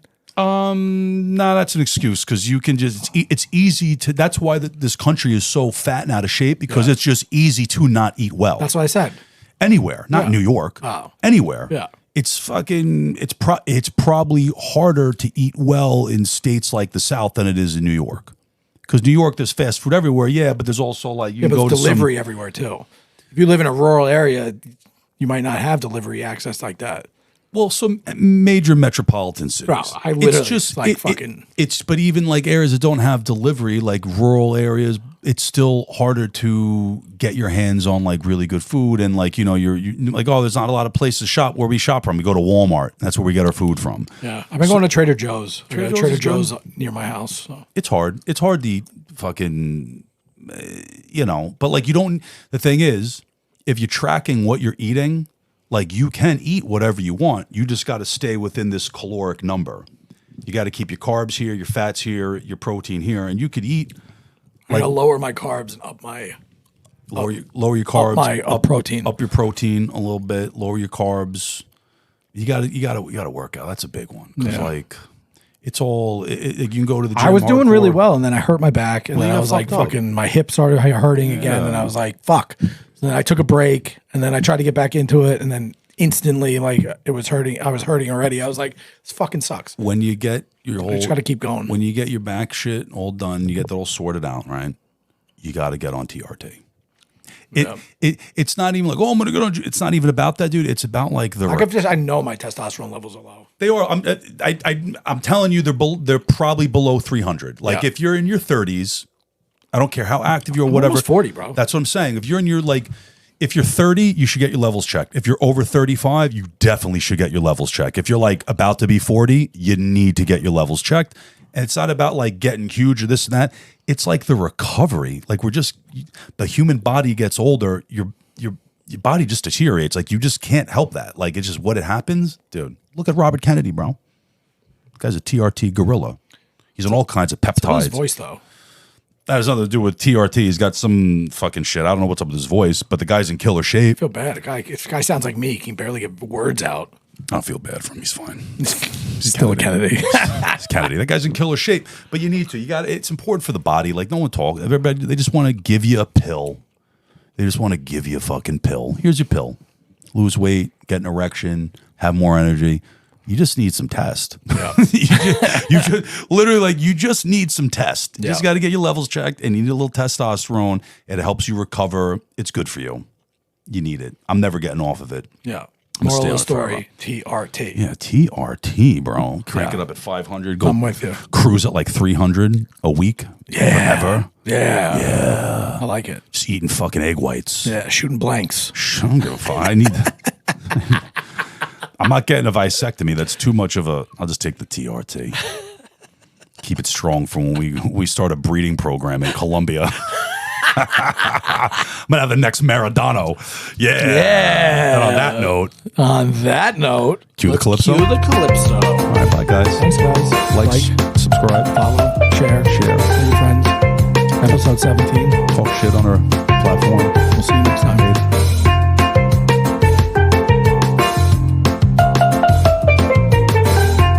No, that's an excuse because you can just, it's easy to, that's why this country is so fat and out of shape because it's just easy to not eat well. That's what I said. Anywhere, not New York. Oh. Anywhere. Yeah. It's fucking, it's probably harder to eat well in states like the South than it is in New York. Because New York, there's fast food everywhere, yeah, but there's also like, you can go to delivery everywhere too. If you live in a rural area, you might not have delivery access like that. Well, some major metropolitan cities. Bro, I literally, it's just like fucking. But even like areas that don't have delivery, like rural areas, it's still harder to get your hands on like really good food. And like, you're like, oh, there's not a lot of places to shop. Where we shop from, we go to Walmart. That's where we get our food from. Yeah, I've been going to Trader Joe's. Trader Joe's good. Near my house. So. It's hard. It's hard to eat fucking, but like the thing is, if you're tracking what you're eating, like you can eat whatever you want. You just got to stay within this caloric number. You got to keep your carbs here, your fats here, your protein here, and you could eat. I gotta lower my carbs and up my lower your carbs, up protein, up your protein a little bit. Lower your carbs. You got to work out. That's a big one because like it's all. You can go to the gym. I was doing really well, and then I hurt my back, and then I was like, up. fucking, my hip started hurting again, and I was like, fuck. So then I took a break, and then I tried to get back into it, and then instantly, like, it was hurting. I was hurting already. I was like, this fucking sucks. When you get your whole, I just got to keep going. When you get your back shit all done, you get that all sorted out, right? You got to get on TRT. It's not even like, oh, I'm gonna go on. It's not even about that, dude. It's about like I know my testosterone levels are low. They are. I'm telling you, they're probably below 300. Like if you're in your 30s, I don't care how active you are, whatever. Almost 40, bro. That's what I'm saying. If you're in your if you're 30, you should get your levels checked. If you're over 35, you definitely should get your levels checked. If you're like about to be 40, you need to get your levels checked. And it's not about like getting huge or this and that. it's like the recovery. Like the human body gets older. Your body just deteriorates. Like you just can't help that. Like it's just what it happens, dude. Look at Robert Kennedy, bro. The guy's a TRT gorilla. He's on all kinds of peptides. His voice though. That has nothing to do with TRT. He's got some fucking shit. I don't know what's up with his voice, but the guy's in killer shape. I feel bad. This guy sounds like me. He can barely get words out. I don't feel bad for him. He's fine. He's still a Kennedy. He's Kennedy. That guy's in killer shape. But you need to. It's important for the body. Like no one talk. Everybody, they just want to give you a pill. They just want to give you a fucking pill. Here's your pill. Lose weight, get an erection, have more energy. You just need some test. Yeah. you just literally like you just need some test. You just Yeah. got to get your levels checked, and you need a little testosterone. It helps you recover. It's good for you. You need it. I'm never getting off of it. Yeah. gonna Moral stay of on the it forever. story, TRT. Yeah, TRT, bro. Crank Yeah. it up at 500. Go I'm with you. cruise at like 300 a week. Yeah. Forever. Yeah. I like it. Just eating fucking egg whites. Yeah. Shooting blanks. I don't give a fuck. I need that. I'm not getting a vasectomy. That's too much of a. I'll just take the TRT. Keep it strong for when we start a breeding program in Colombia. I'm gonna have the next Maradona. Yeah. And on that note, Cue the Calypso. Cue the Calypso. All right, bye guys. Thanks, guys. Like, subscribe, follow, share, share. Tell your friends. Episode 17. Talk shit on our platform. We'll see you next time.